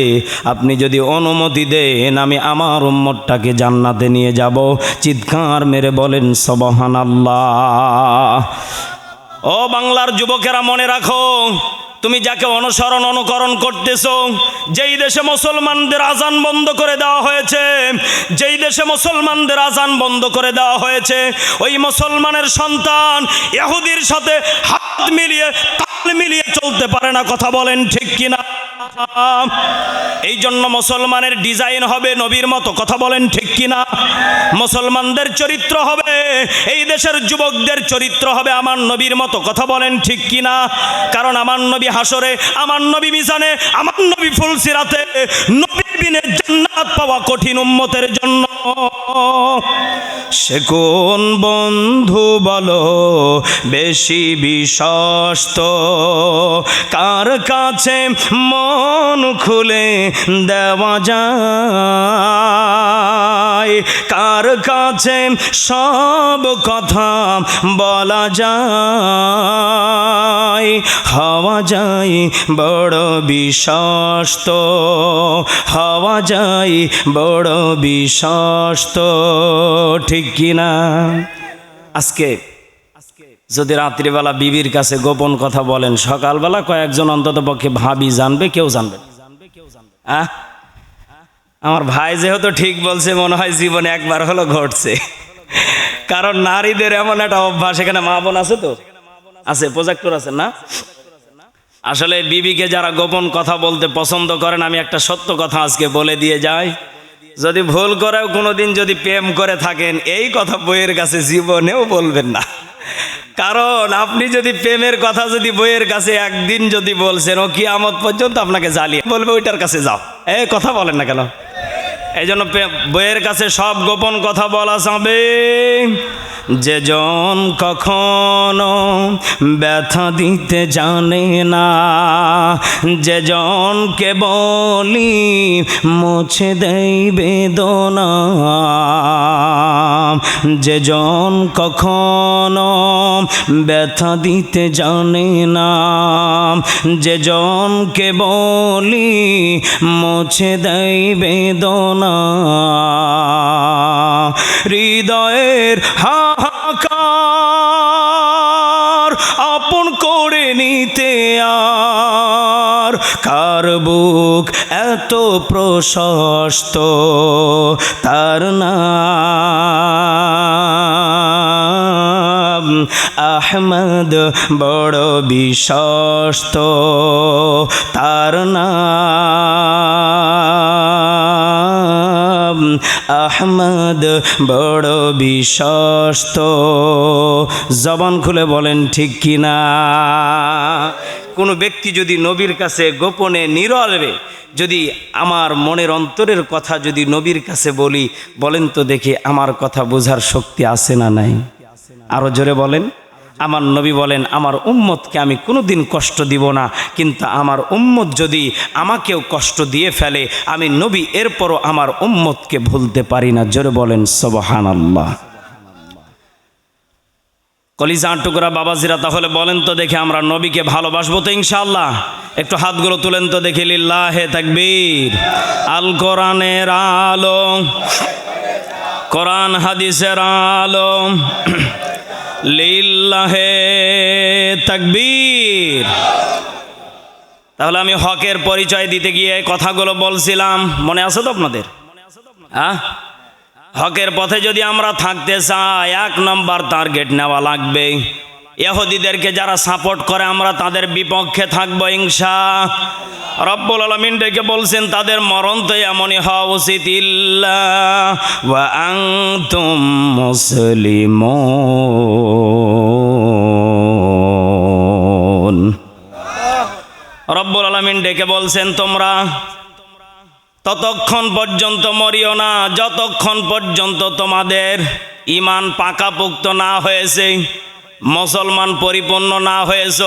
আপনি যদি অনুমতি দেন আমি আমার উম্মতটাকে জান্নাতে নিয়ে যাব। চিৎকার মেরে বলেন সুবহানাল্লাহ। ও বাংলার যুবকেরা, মনে রাখো, তুমি যাকে অনুসরণ অনুকরণ করতেছো, যেই দেশে মুসলমানদের আজান বন্ধ করে দেওয়া হয়েছে, যেই দেশে মুসলমানদের আজান বন্ধ করে দেওয়া হয়েছে, ওই মুসলমানের সন্তান ইহুদির সাথে হাত মিলিয়ে তাল মিলিয়ে চলতে পারে না। কথা বলেন ঠিক কিনা? এই জন্য মুসলমানের ডিজাইন হবে নবীর মতো। কথা বলেন ঠিক কিনা? মুসলমানদের চরিত্র হবে, এই দেশের যুবকদের চরিত্র হবে আমার নবীর মতো। কথা বলেন ঠিক কিনা? কারণ আমার নবী হাসরে, আমার নবী মিজানে, আমার নবী ফুলসিরাতে, নবীর বিনে জান্নাত পাওয়া কঠিন উম্মতের জন্য। সে কোন বন্ধু বলো বেশি বিশ্বস্ত, কার কাছে মন খুলে দেওয়া যায়, কার কাছে সব কথা বলা যায়, হওয়া যায় বড় বিশ্বস্ত, হওয়া যায় বড় বিশ্বস্ত। ঠিক কিনা? আজকে যদি রাত্রিবেলা বিবির কাছে গোপন কথা বলেন, সকালবেলা কয়েকজন অন্তত পক্ষে ভাবি জানবে, কেউ জানবে? আমার ভাই যেহেতু ঠিক বলছে, মনে হয় জীবনে একবার হলো ঘটছে। কারণ নারীদের এমন একটা অভ্যাস, এখানে মা বোন আছে তো, আছে, প্রজেক্টর আছে না? আসলে বিবিকে যারা গোপন কথা বলতে পছন্দ করেন, আমি একটা সত্য কথা আজকে বলে দিয়ে যাই, যদি ভুল করেও কোনোদিন যদি প্রেম করে থাকেন, এই কথা বইয়ের কাছে জীবনেও বলবেন না। কারণ আপনি যদি প্রেমের কথা যদি বইয়ের কাছে একদিন যদি বলছেন, ও কিয়ামত পর্যন্ত আপনাকে জ্বালিয়ে বলবে ওইটার কাছে যাও। এই কথা বলেন না কেন? এই জন্য বইয়ের কাছে সব গোপন কথা বলা যাবে। যেজন কখনো ব্যথা দিতে জানে না, যেজনকে বলি মুছে দেই বেদনা, যেজন কখনো ব্যথা দিতে জানে না, যেজনকে বলি মুছে দেই বেদনা, হৃদয়ের হাহাকার আপন করে নিতে আর কার বুক এত প্রশস্ত, তার নাম আহমদ বড় বিশ্বস্ত, তার নাম আহমদ বড় বিশ্বস্ত। জবান খুলে বলেন ঠিক কিনা? কোনো ব্যক্তি যদি নবীর কাছে গোপনে নীরবে যদি আমার মনের অন্তরের কথা যদি নবীর কাছে বলি, বলেন তো দেখি আমার কথা বোঝার শক্তি আছে না নাই? আরো জোরে বলেন। আমার নবী বলেন, আমার উম্মতকে আমি কোনোদিন কষ্ট দিব না, কিন্তু আমার উম্মত যদি আমাকেও কষ্ট দিয়ে ফেলে, আমি নবী এরপরও আমার উম্মতকে ভুলতে পারি না। জোরে বলেন সুবহানাল্লাহ। কলিজার টুকরা বাবাজিরা, তাহলে বলেন তো দেখে আমরা নবীকে ভালোবাসবো তো ইনশাআল্লাহ? একটু হাতগুলো তুলেন তো দেখি। লিল্লাহে তাকবীর। আল কোরআনের আলো, কোরআন হাদিসের আলো, লিল্লাহে তাকবীর। তাহলে আমি হকের পরিচয় দিতে গিয়ে কথাগুলো বলছিলাম, মনে আছে তো আপনাদের? হ্যাঁ, হকের পথে যদি আমরা থাকতে চাই, 1 নম্বর টার্গেট নেওয়া লাগবে। ইহুদিদেরকে যারা সাপোর্ট করে আমরা তাদের বিপক্ষে থাকবো ইনশাআল্লাহ। রব্বুল আলামিন ডেকে বলছেন তাদের মরণ তো এমনই হওয়া উচিত, ইল্লা ওয়া আনতুম মুসলিমুন। রব্বুল আলামিন ডেকে বলছেন তোমরা ততক্ষণ পর্যন্ত মরিও না যতক্ষণ পর্যন্ত তোমাদের ঈমান পাকাপোক্ত না হয়েছে, মুসলমান পরিপূর্ণ না হয়েছ।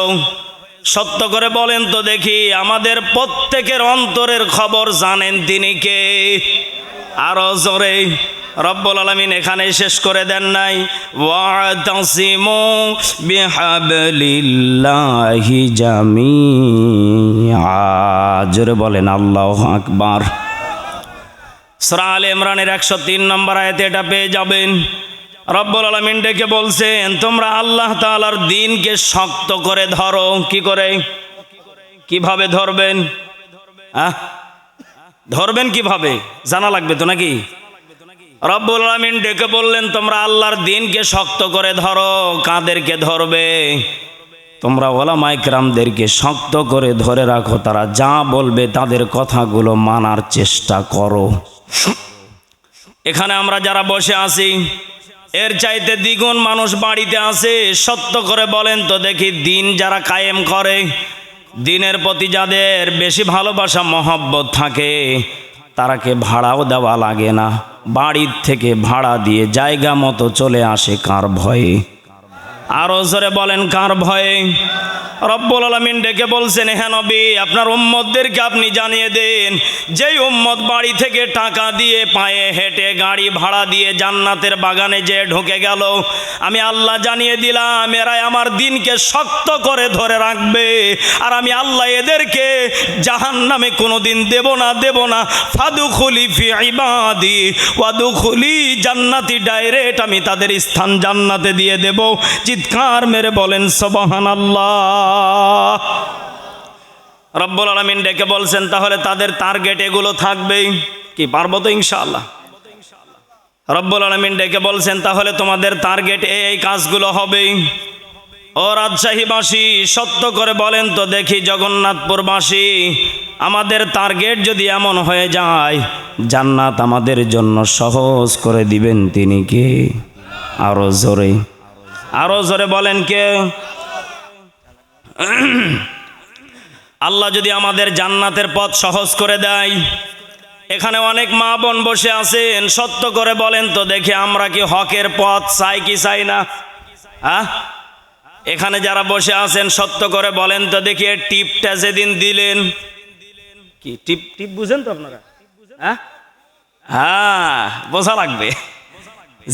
সত্য করে বলেন তো দেখি, আমাদের প্রত্যেকের অন্তরের খবর জানেন তিনি কে? আরো জোরে। রব্বুল আলামিন এখানে শেষ করে দেন নাই, ওয়াতাসিমু বিহাবলিল্লাহি জামিআ। জোরে বলেন আল্লাহু আকবার। সূরা আলে ইমরানের 103 নম্বর আয়াতে এটা পেয়ে যাবেন। রব্বুল আলামিন ডেকে বলছেন তোমরা আল্লাহ তাআলার দ্বীনকে শক্ত করে ধরো। কি করে? কিভাবে ধরবেন? ধরবেন কিভাবে জানা লাগবে তো নাকি? রব্বুল আলামিন ডেকে বললেন তোমরা আল্লাহর দ্বীনকে শক্ত করে ধরো। কাদেরকে ধরবে? তোমরা ওলামায়ে কেরামদেরকে শক্ত করে ধরে রাখো, তারা যা বলবে তাদের কথাগুলো মানার চেষ্টা করো। এখানে আমরা যারা বসে আছি এর চাইতে দ্বিগুণ মানুষ বাড়িতে আছে। সত্য করে বলেন তো দেখি, দিন যারা কায়েম করে, দিনের প্রতি যাদের বেশি ভালোবাসা মহব্বত থাকে, তারাকে ভাড়াও দেওয়া লাগে না, বাড়ির থেকে ভাড়া দিয়ে জায়গা মতো চলে আসে। কার ভয়ে? আরো জোরে বলেন কার ভয়ে? রব্বুল আলামিন ডেকে বলছেন হে নবী, আপনার উম্মতদেরকে আপনি জানিয়ে দেন, যেই উম্মত বাড়ি থেকে টাকা দিয়ে পায়ে হেঁটে গাড়ি ভাড়া দিয়ে জান্নাতের বাগানে যে ঢুকে গেল, আমি আল্লাহ জানিয়ে দিলাম এরা আমার দ্বীনকে শক্ত করে ধরে রাখবে, আর আমি আল্লাহ এদেরকে জাহান্নামে কোনোদিন দেব না। ফাদুখুলি ফি ইবাদি ওয়াদুখুলি জান্নাতি, ডাইরেক্ট আমি তাদের স্থান জান্নাতে দিয়ে দেব। চিৎকার মেরে বলেন সুবহানাল্লাহ। রব্বুল আলামিন ডেকে বলছেন তাহলে তাদের টার্গেট এগুলো থাকবে। কি পারবো তো ইনশাআল্লাহ? রব্বুল আলামিন ডেকে বলছেন তাহলে তোমাদের টার্গেট এই কাজগুলো হবে। ও রাজশাহীবাসী, সত্য করে বলেন তো দেখি, জগন্নাথপুরবাসী, আমাদের টার্গেট যদি এমন হয়ে যায়, জান্নাত আমাদের জন্য সহজ করে দিবেন তিনি কে? আরো জোরে বলেন কে? আল্লাহ যদি আমাদের জান্নাতের পথ সহজ করে দেয়, এখানে অনেক মা বোন বসে আছেন, সত্য করে বলেন তো দেখি, আমরা কি হকের পথ চাই কি চাই না? এখানে যারা বসে আছেন সত্য করে বলেন তো দেখি, টিপটা যেদিন দিলেন, কি টিপ বুঝেন তো আপনারা? হ্যাঁ, বোঝা লাগবে।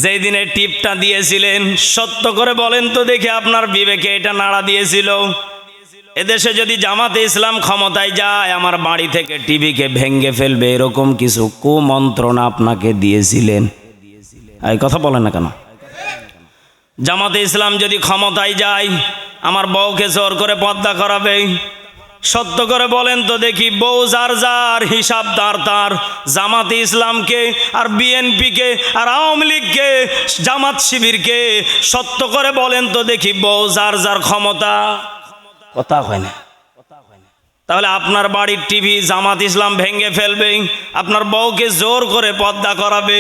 যেই দিনে টিপটা দিয়েছিলেন, সত্য করে বলেন তো দেখি, আপনার বিবেকে এটা নাড়া দিয়েছিল, এদেশে যদি জামাতে ইসলাম ক্ষমতায় যায় আমার বাড়ি থেকে টিভিকে ভেঙ্গে ফেলবে, এরকম কিছু কুমন্ত্রণা আপনাকে দিয়েছিলেন? এই কথা বলেন না কেন? জামাতে ইসলাম যদি ক্ষমতায় যায় আমার বউকে জোর করে পর্দা করাবে, সত্য করে বলেন তো দেখি, বউ যার হিসাব তার, জামাতে ইসলামকে আর বিএনপিকে আর আওয়ামী লীগকে, জামাত শিবিরকে, সত্য করে বলেন তো দেখি, বউ যার ক্ষমতা। কথা হয় না। তাহলে আপনার বাড়ির টিভি জামাত ইসলাম ভেঙে ফেলবে, আপনার বউকে জোর করে পর্দা করাবে।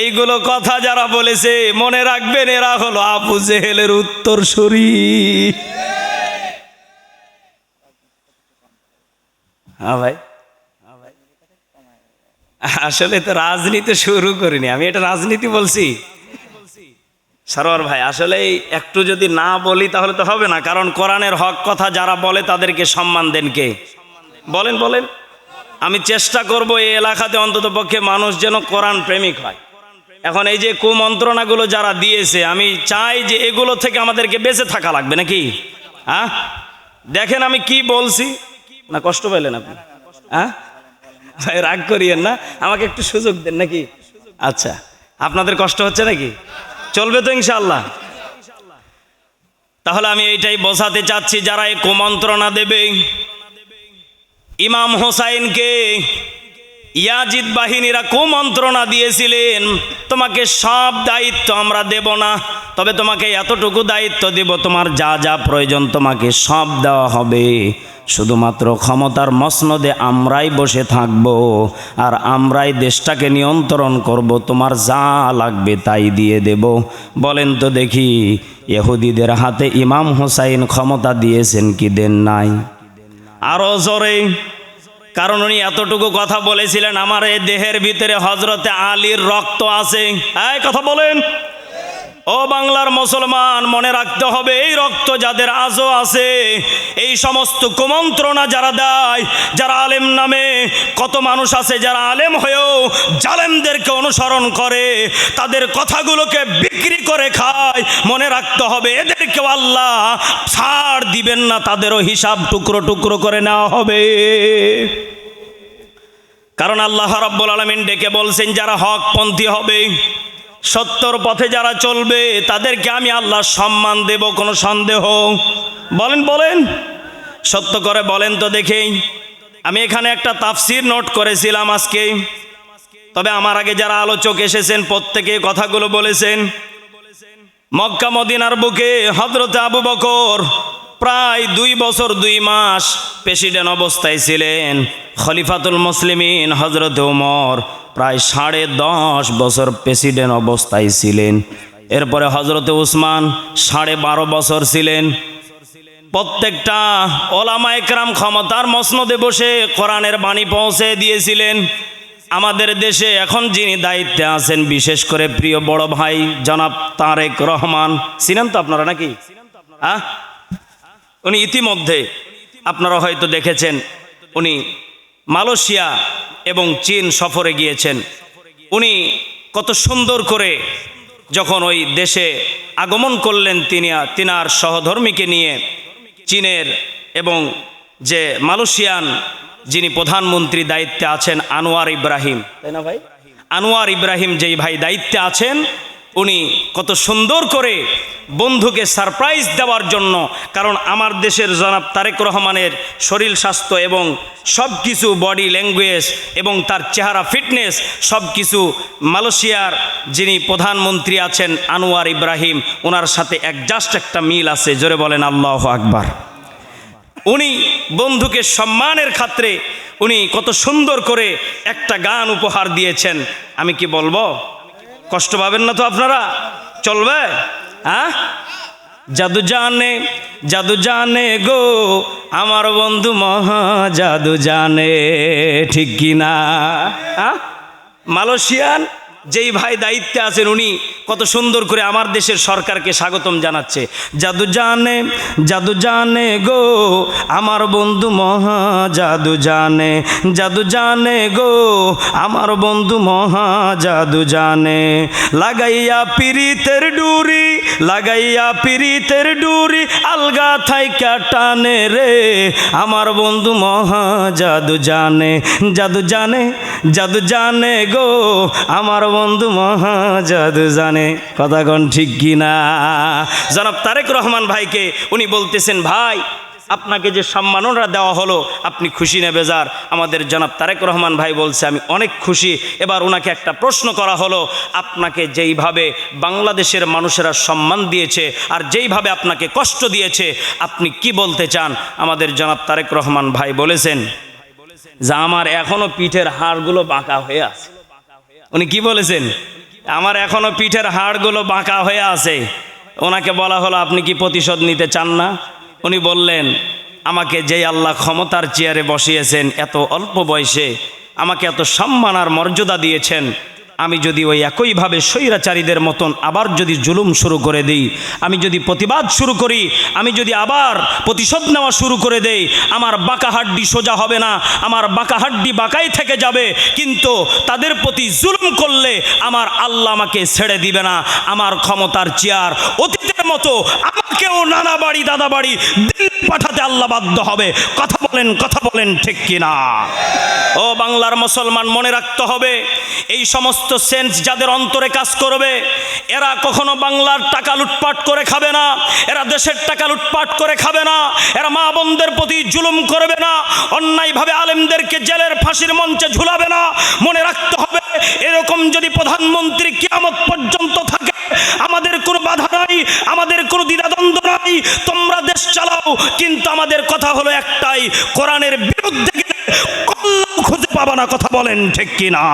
এইগুলো কথা যারা বলেছে মনে রাখবেন, এরা হলো আবু জেহেলের উত্তরসূরি। হ্যাঁ ভাই, আসলে তো রাজনীতি শুরু করিনি আমি, এটা রাজনীতি বলছি। সরোয়ার ভাই আসলে একটু যদি না বলি তাহলে তো হবে না, কারণ কোরআনের হক কথা যারা বলে তাদেরকে সম্মান দেন কে? বলেন বলেন। আমি চেষ্টা করব এই এলাকাতে অন্তত পক্ষে মানুষ যেন কোরআন প্রেমিক হয়। এখন এই যে কুমন্ত্রণাগুলো যারা দিয়েছে, আমি চাই যে এগুলো থেকে আমাদেরকে বেঁচে থাকা লাগবে নাকি? হ্যাঁ, দেখেন আমি কি বলছি না, কষ্ট পেলেন আপনি? হ্যাঁ ভাই, রাগ করিয়েন না, আমাকে একটু সুযোগ দেন নাকি? আচ্ছা, আপনাদের কষ্ট হচ্ছে নাকি? চলবে তো ইনশাআল্লাহ? তাহলে আমি এইটাই বোঝাতে চাচ্ছি, যারা এই কুমন্ত্রণা দেবে, ইমাম হোসাইনকে ইয়াজিদ বাহিনীরা কুমন্ত্রণা দিয়েছিলেন, তোমাকে সব দায়িত্ব আমরা দেব না, তবে তোমাকে এতটুকু দায়িত্ব দেব, তোমার যা যা প্রয়োজন তোমাকে সব দেওয়া হবে, শুধুমাত্র ক্ষমতার মসনদে আমরাই বসে থাকব আর আমরাই দেশটাকে নিয়ন্ত্রণ করব, তোমার যা লাগবে তাই দিয়ে দেব। বলেন তো দেখি, ইহুদিদের হাতে ইমাম হোসাইন ক্ষমতা দিয়েছেন কি দেন নাই? আরো জোরে, কারণ উনি এতটুকু কথা বলেছিলেন, আমার এই দেহের ভিতরে হযরতে আলীর রক্ত আছে। এই কথা বলেন। ও বাংলার মুসলমান, মনে রাখতে হবে, এই রক্ত যাদের আজও আছে, এই সমস্ত কুমন্ত্রণা যারা দেয়, যারা আলেম নামে, কত মানুষ আছে যারা আলেম হয়েও জালেমদেরকে অনুসরণ করে, তাদের কথাগুলোকে বিক্রি করে খায়, মনে রাখতে হবে এদেরকেও আল্লাহ ছাড় দিবেন না, তাদেরও হিসাব টুকরো টুকরো করে নেওয়া হবে। কারণ আল্লাহ রাব্বুল আলামিন ডেকে বলছেন, যারা হকপন্থী হবে, সত্যর পথে যারা চলবে, তাদেরকে আমি আল্লাহ সম্মান দেব, কোনো সন্দেহ? বলেন বলেন, সত্য করে বলেন তো দেখি। আমি এখানে একটা তাফসির নোট করেছিলাম আজকে, তবে আমার আগে যারা আলোচক এসেছেন প্রত্যেকে কথাগুলো বলেছেন। মক্কা মদিনার বুকে হযরতে আবু বকর প্রায় 2 বছর 2 মাস প্রেসিডেন্ট অবস্থায় ছিলেন। খলিফাতুল মুসলিমিন হযরতে ওমর প্রায় 10.5 বছর প্রেসিডেন্ট অবস্থায় ছিলেন। এরপরে হযরতে উসমান 12.5 বছর ছিলেন। প্রত্যেকটা ওলামা একরাম ক্ষমতার মসনদে বসে কোরআনের বাণী পৌঁছে দিয়েছিলেন। আমাদের দেশে এখন যিনি দায়িত্বে আছেন, বিশেষ করে প্রিয় বড় ভাই জনাব তারেক রহমান, চিনেন তো আপনারা নাকি? হ্যাঁ, উনি ইতিমধ্যে আপনারা হয়তো দেখেছেন, উনি মালয়েশিয়া এবং চীন সফরে গিয়েছেন। উনি কত সুন্দর করে যখন ওই দেশে আগমন করলেন, তিনার সহধর্মীকে নিয়ে, চীনের এবং যে মালয়েশিয়ান যিনি প্রধানমন্ত্রী দায়িত্বে আছেন আনোয়ার ইব্রাহিম, তাই না ভাই? আনোয়ার ইব্রাহিম যেই ভাই দায়িত্বে আছেন, উনি কত সুন্দর করে বন্ধুকে সারপ্রাইজ দেওয়ার জন্য, কারণ আমার দেশের জনাব তারেক রহমানের শরীর স্বাস্থ্য এবং সব কিছু, বডি ল্যাঙ্গুয়েজ এবং তার চেহারা ফিটনেস সব কিছু মালয়েশিয়ার যিনি প্রধানমন্ত্রী আছেন আনোয়ার ইব্রাহিম, ওনার সাথে একজাস্ট একটা মিল আছে। জোরে বলেন আল্লাহু আকবার। উনি বন্ধুকে সম্মানের খাতিরে উনি কত সুন্দর করে একটা গান উপহার দিয়েছেন। আমি কি বলবো? কষ্ট পাবেন না তো আপনারা? চলবে? হ্যাঁ, জাদু জানে গো আমার বন্ধু মহা জাদু জানে, ঠিক কি না? হ্যাঁ, মালয়েশিয়ান যেই ভাই দায়িত্বে আছেন, উনি কত সুন্দর করে আমার দেশের সরকারকে স্বাগতম জানাচ্ছে। জাদু জানে গো আমার বন্ধু মহা জাদু জানে গো আমার বন্ধু মহা জাদু জানে, লাগাইয়া পিরিতের ডুরি আলগা থাইকা টানে রে, আমার বন্ধু মহা জাদু জানে গো আমার বন্ধু মহা জাদু জানে। কথা কোন ঠিক কিনা? জনাব তারেক রহমান ভাইকে উনি বলতেছেন, ভাই আপনাকে যে সম্মাননা দেওয়া হলো আপনি খুশি না বেজার? আমাদের জনাব তারেক রহমান ভাই বলছে, আমি অনেক খুশি। এবার ওনাকে একটা প্রশ্ন করা হলো, আপনাকে যেইভাবে বাংলাদেশের মানুষেরা সম্মান দিয়েছে আর যেইভাবে আপনাকে কষ্ট দিয়েছে, আপনি কি বলতে চান? আমাদের জনাব তারেক রহমান ভাই বলেছেন যে আমার এখনো পিঠের হাড়গুলো বাঁকা হয়ে আছে। উনি কি বলেছেন? আমার এখনো পিঠের হাড়গুলো বাঁকা হয়ে আছে। ওনাকে বলা হলো, আপনি কি প্রতিশোধ নিতে চান না? উনি বললেন, আমাকে যেই আল্লাহ ক্ষমতার চেয়ারে বসিয়েছেন, এত অল্প বয়সে আমাকে এত সম্মান আর মর্যাদা দিয়েছেন, আমি যদি ওই একইভাবে স্বৈরাচারীদের মতন আবার যদি জুলুম শুরু করে দিই, আমি যদি প্রতিবাদ শুরু করি, আমি যদি আবার প্রতিশোধ নেওয়া শুরু করে দেই, আমার বাঁকা হাড্ডি সোজা হবে না, আমার বাঁকা হাড্ডি বাঁকাই থেকে যাবে। কিন্তু তাদের প্রতি জুলুম করলে আমার আল্লাহ আমাকে ছেড়ে দিবে না। আমার ক্ষমতার চেয়ার অতীতের মতো আমাকেও নানা বাড়ি দাদা বাড়ি দিল্লি পাঠাতে আল্লাহ বাধ্য হবে। কথা বলেন ঠিক কিনা? ও বাংলার মুসলমান, মনে রাখতে হবে, এই সমস্ত সেন্স যাদের অন্তরে কাজ করবে, এরা কখনো বাংলার টাকা লুটপাট করে খাবে না, এরা দেশের টাকা লুটপাট করে খাবে না, এরা মা বোনদের প্রতি জুলুম করবে না, অন্যায়ভাবে আলেমদেরকে জেলের ফাঁসির মঞ্চে ঝুলাবে না। মনে রাখতে হবে, এরকম যদি প্রধানমন্ত্রী কিয়ামত পর্যন্ত থাকে, আমাদের কোনো বাধা নাই, আমাদের কোনো দ্বিধাদ্বন্দ্ব নাই, তোমরা দেশ চালাও, কিন্তু আমাদের কথা হলো একটাই, কোরআনের বিরুদ্ধে গেলে কল্যাণ খুঁজে পাবা না। কথা বলেন ঠিক কিনা?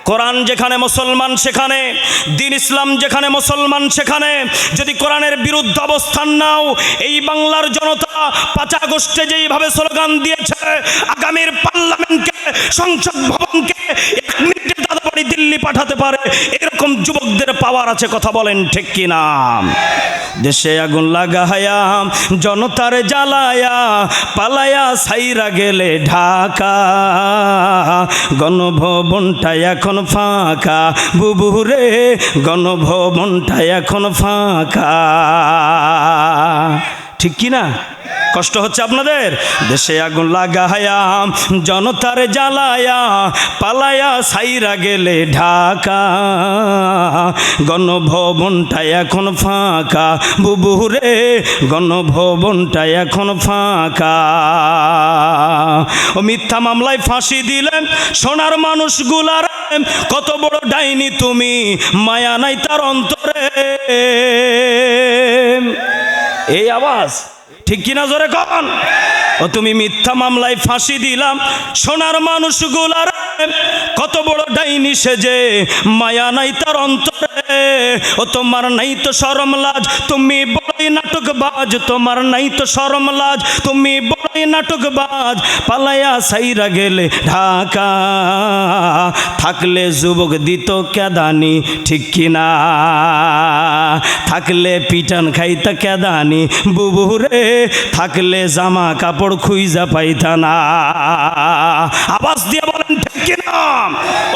কোরআন যেখানে মুসলমান সেখানে, দিন ইসলাম যেখানে মুসলমান সেখানে যদি কোরআনের বিরুদ্ধে অবস্থান নাও, এই বাংলার জনতা 5 আগস্টে যেইভাবে স্লোগান দিয়েছে, আগামীর পার্লামেন্টকে, সংসদ ভবনকে 1 মিনিটে দাদাবাড়ি দিল্লি পাঠাতে পারে, এরকম যুবকদের পাওয়ার আছে। কথা বলেন ঠিক কিনা? দেশে আগুন লাগায়া জনতার জ্বালায়া পালায়া সাইরা গেলে ঢাকা, গণভবনটা এখন ফাঁকা, বুবুরে গণভবনটা এখন ফাঁকা। ঠিক কিনা? কষ্ট হচ্ছে আপনাদের? দেশে আগুন লাগায়া জনতার জ্বালায়া পালায়া সাইরা গেলে ঢাকা, গণভবনটা এখন ফাঁকা, বুবুরে গণভবনটা এখন ফাঁকা। ও মিথ্যা মামলায় ফাঁসি দিলেন সোনার মানুষগুলার, কত বড় ডাইনি তুমি, মায়া নাই তার অন্তরে। এই আওয়াজ ঠিক কিনা? জোরে কন। ও তুমি মিথ্যা মামলায় ফাঁসি দিলাম সোনার মানুষগুলার, কত বড় ডাইনি সেজে, মায়া নাই তার অন্তরে। ও তোমার নাই তো শরম লাজ, তুমি বড়ই নাটকবাজ, তোমার নাই তো শরম লাজ, তুমি বড়ই নাটকবাজ, পালায়া সাইরা গেলে ঢাকা, থাকলে যুবক দিত কেদানি। ঠিক কিনা? থাকলে পিটান খাইতা কেদানি, বুবুরে থাকলে জামা কাপড় খুইজা পাইতা না। আওয়াজ দিয়ে বলেন ঠিক কিনা?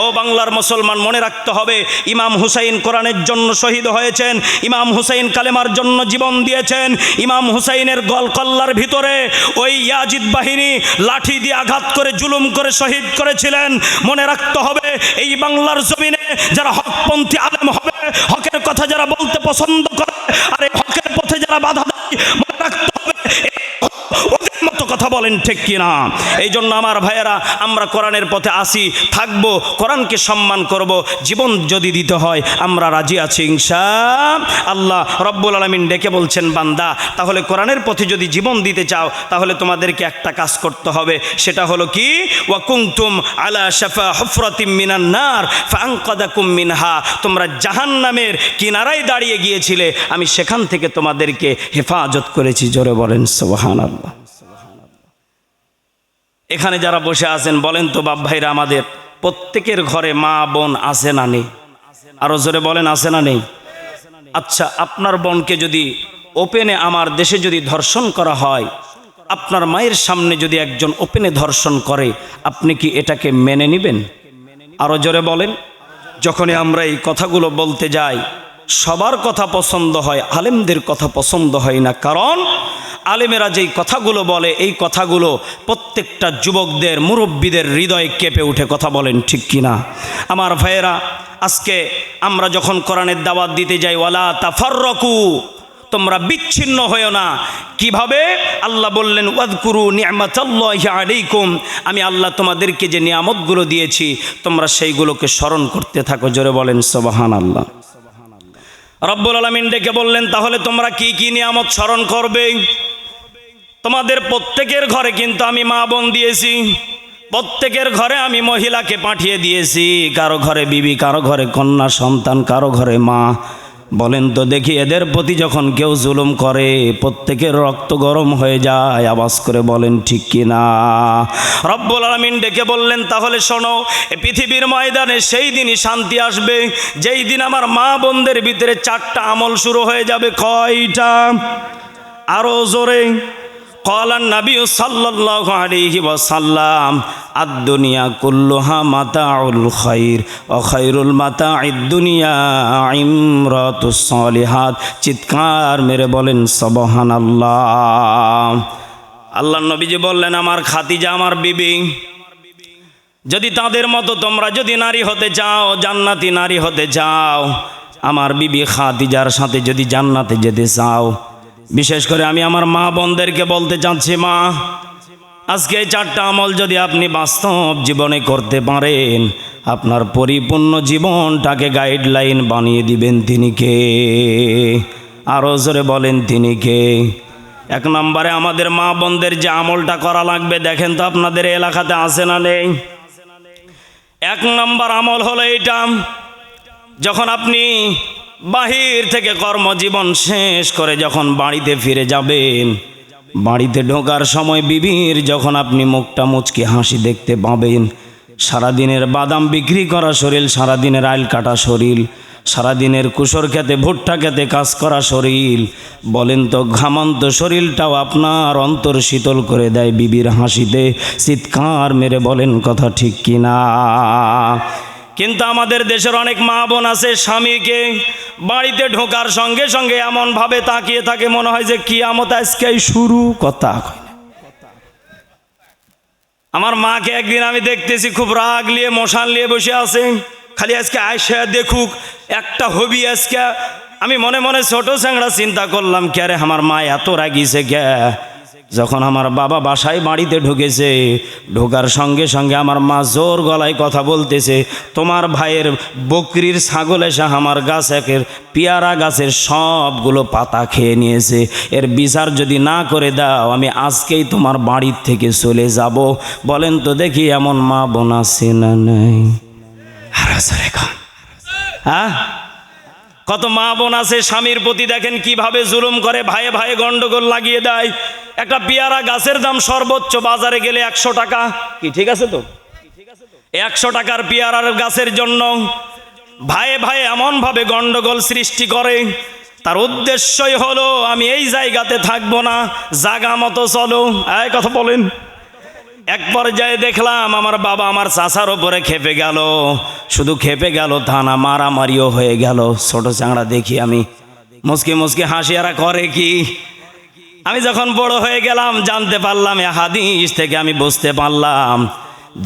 ও বাংলার মুসলমান, মনে রাখতে হবে, ইমাম হুসাইন কোরআনের জন্য শহীদ হয়েছেন, ইমাম হুসাইন কালেমার জন্য জীবন দিয়েছেন। ইমাম হুসাইনের গলকল্লার ভিতরে ওই ইয়াজিদ বাহিনী লাঠি দিয়ে আঘাত করে জুলুম করে শহীদ করেছিলেন। মনে রাখতে হবে, এই বাংলার জমিনে যারা হকপন্থী আলেম হবে, হকের কথা যারা বলতে পছন্দ করে, আর এই হকের পথে যারা বাধা দেয়, মনে রাখতে হবে ওদের মতো কথা বলেন ঠিক কিনা? এই জন্য আমার ভাইয়েরা, আমরা কোরআনের পথে আসি, থাকবো, কোরআনকে সম্মান করব, জীবন যদি দিতে হয় আমরা রাজি আছি ইনশাআল্লাহ। রব্বুল আলামিন ডেকে বলছেন, বান্দা তাহলে কোরআনের পথে যদি জীবন দিতে চাও, তাহলে তোমাদেরকে একটা কাজ করতে হবে, সেটা হলো কি? ওয়া কুনতুম আলা শাফা হুফরাতিম মিনান নার ফাআনকাদাকুম মিনহা, তোমরা জাহান্নামের কিনারায় দাঁড়িয়ে গিয়েছিলে, আমি সেখান থেকে তোমাদেরকে হেফাজত করেছি। জোরে বলেন সুবহানাল্লাহ। এখানে যারা বসে আছেন, বলেন তো বাপ ভাইরা, আমাদের প্রত্যেকের ঘরে মা বোন আছে না নেই? আরো জোরে বলেন, আছে না নেই? আচ্ছা, আপনার বোনকে যদি ওপেনে আমার দেশে যদি ধর্ষণ করা হয়, আপনার মায়ের সামনে যদি একজন ওপেনে ধর্ষণ করে, আপনি কি এটাকে মেনে নেবেন? আরো জোরে বলেন। যখনই আমরা এই কথাগুলো বলতে যাই, সবার কথা পছন্দ হয়, আলেমদের কথা পছন্দ হয় না। কারণ আলেমেরা যেই কথাগুলো বলে, এই কথাগুলো প্রত্যেকটা যুবকদের, মুরব্বীদের হৃদয়ে কেঁপে উঠে। কথা বলেন ঠিক কিনা? আমার ভাইয়েরা, আজকে আমরা যখন কোরআনের দাওয়াত দিতে যাই, ওয়ালা তাফাররাকু, তোমরা বিচ্ছিন্ন হয়েও না। কিভাবে? আল্লাহ বললেন, ওয়াযকুরু নি'মাতাল্লাহি আলাইকুম, আমি আল্লাহ তোমাদেরকে যে নিয়ামতগুলো দিয়েছি, তোমরা সেইগুলোকে স্মরণ করতে থাকো। জোরে বলেন সুবহানাল্লাহ। রব্বুল আলামিন ডেকে বললেন, তাহলে তোমরা কি কি নিয়ামত স্মরণ করবে? তোমাদের প্রত্যেকের ঘরে কিন্তু আমি মা বোন দিয়েছি, প্রত্যেকের ঘরে আমি মহিলাকে পাঠিয়ে দিয়েছি। কারো ঘরে বিবি, কারো ঘরে কন্যা সন্তান, কারো ঘরে মা। বলেন তো দেখি, এদের প্রতি যখন কেউ জুলুম করে প্রত্যেকের রক্ত গরম হয়ে যায়। আওয়াজ করে বলেন ঠিক কি না? রব্বুল আলামিন ডেকে বললেন, তাহলে শোনো, এই পৃথিবীর ময়দানে সেই দিনই শান্তি আসবে যেই দিন আমার মা বোনদের ভিতরে 4টা আমল শুরু হয়ে যাবে। কয়টা? আরো জোরে। ক্বালান নবী সাল্লাল্লাহু আলাইহি ওয়াসাল্লাম, আদ-দুনিয়া কুল্লুহা মাতাউল খাইর ওয়া খায়রুল মাতাইদ দুনিয়া ইমরাতুস সালিহাত। চিৎকার মেরে বলেন সুবহানাল্লাহ। আল্লাহর নবীজি বললেন, আমার খাদিজা, আমার বিবি, যদি তাদের মতো তোমরা যদি নারী হতে চাও, জান্নাতি নারী হতে চাও, আমার বিবি খাদিজার সাথে যদি জান্নাতে যেতে চাও, বিশেষ করে আমি আমার মা বোনদেরকে বলতে চাচ্ছি, মা, আজকে এই 4টা আমল যদি আপনি বাস্তব জীবনে করতে পারেন, আপনার পরিপূর্ণ জীবনটাকে গাইডলাইন বানিয়ে দিবেন। তিনি কে? আরো জোরে বলেন, তিনি কে? 1 নম্বরে আমাদের মা বোনদের যে আমলটা করা লাগবে, দেখেন তো আপনাদের এলাকাতে আছে না নেই? 1 নম্বর আমল হলো এইটা, যখন আপনি বাহির থেকে কর্মজীবন শেষ করে যখন বাড়িতে ফিরে যাবেন, বাড়িতে ঢোকার সময় বিবির যখন আপনি মুখটা মুচকি হাসি দেখতে পাবেন, সারাদিনের বাদাম বিক্রি করা শরীর, সারাদিনের আইল কাটা শরীর, সারাদিনের কুসর খেতে ভুট্টা খেতে কাজ করা শরীর, বলেন তো ঘামান্ত শরীরটাও আপনার অন্তর শীতল করে দেয় বিবির হাসিতে। চিৎকার মেরে বলেন কথা ঠিক কিনা? কিন্তু আমাদের দেশের অনেক মা বোন আছে, স্বামীকে বাড়িতে ঢোকার সঙ্গে সঙ্গে এমনভাবে তাকিয়ে থাকে, মনে হয় যে কিয়ামত আজকেই শুরু। কথা কয় না। আমার মাকে একদিন আমি দেখতেছি খুব রাগ নিয়ে মশাল নিয়ে বসে আছে, খালি আজকে আয়সা দেখুক একটা হবি আজকে। আমি মনে মনে ছোট চ্যাংড়া চিন্তা করলাম, কে রে আমার মা এত রাগিছে কে? যখন আমার বাবা বাসায় বাড়িতে ঢুকেছে, ঢোকার সঙ্গে সঙ্গে আমার মা জোর গলায় কথা বলতেছে, তোমার ভাইয়ের বকরির ছাগল এসে আমার গাছের পেয়ারা গাছের সবগুলো পাতা খেয়ে নিয়েছে, এর বিচার যদি না করে দাও আমি আজকেই তোমার বাড়ির থেকে চলে যাব। বলেন তো দেখি এমন মা বোন আছে না নাই? হ্যাঁ, কত মা বোন আছে স্বামীর প্রতি দেখেন কিভাবে জুলুম করে, ভাইয়ে ভাইয়ে গন্ডগোল লাগিয়ে দেয়। একটা পেয়ারা গাছের দাম সর্বোচ্চ বাজারে গেলে 100 টাকা। কি ঠিক আছে তো? 100 টাকার পেয়ারার গাছের জন্য ভাইয়ে ভাইয়ে এমনভাবে গন্ডগোল সৃষ্টি করে, তার উদ্দেশ্যই হলো আমি এই জায়গাতে থাকবো না, জাগা মতো চলো। এই কথা বলেন। এক পর্যায়ে দেখলাম আমার বাবা আমার চাচার ওপরে খেপে গেল, শুধু খেপে গেল তা না, মারামারিও হয়ে গেল। ছোট চাংড়া দেখি আমি, মুসকে মুসকে হাসি, এরা করে কি? আমি যখন বড় হয়ে গেলাম জানতে পারলাম, এ হাদিস থেকে আমি বুঝতে পারলাম,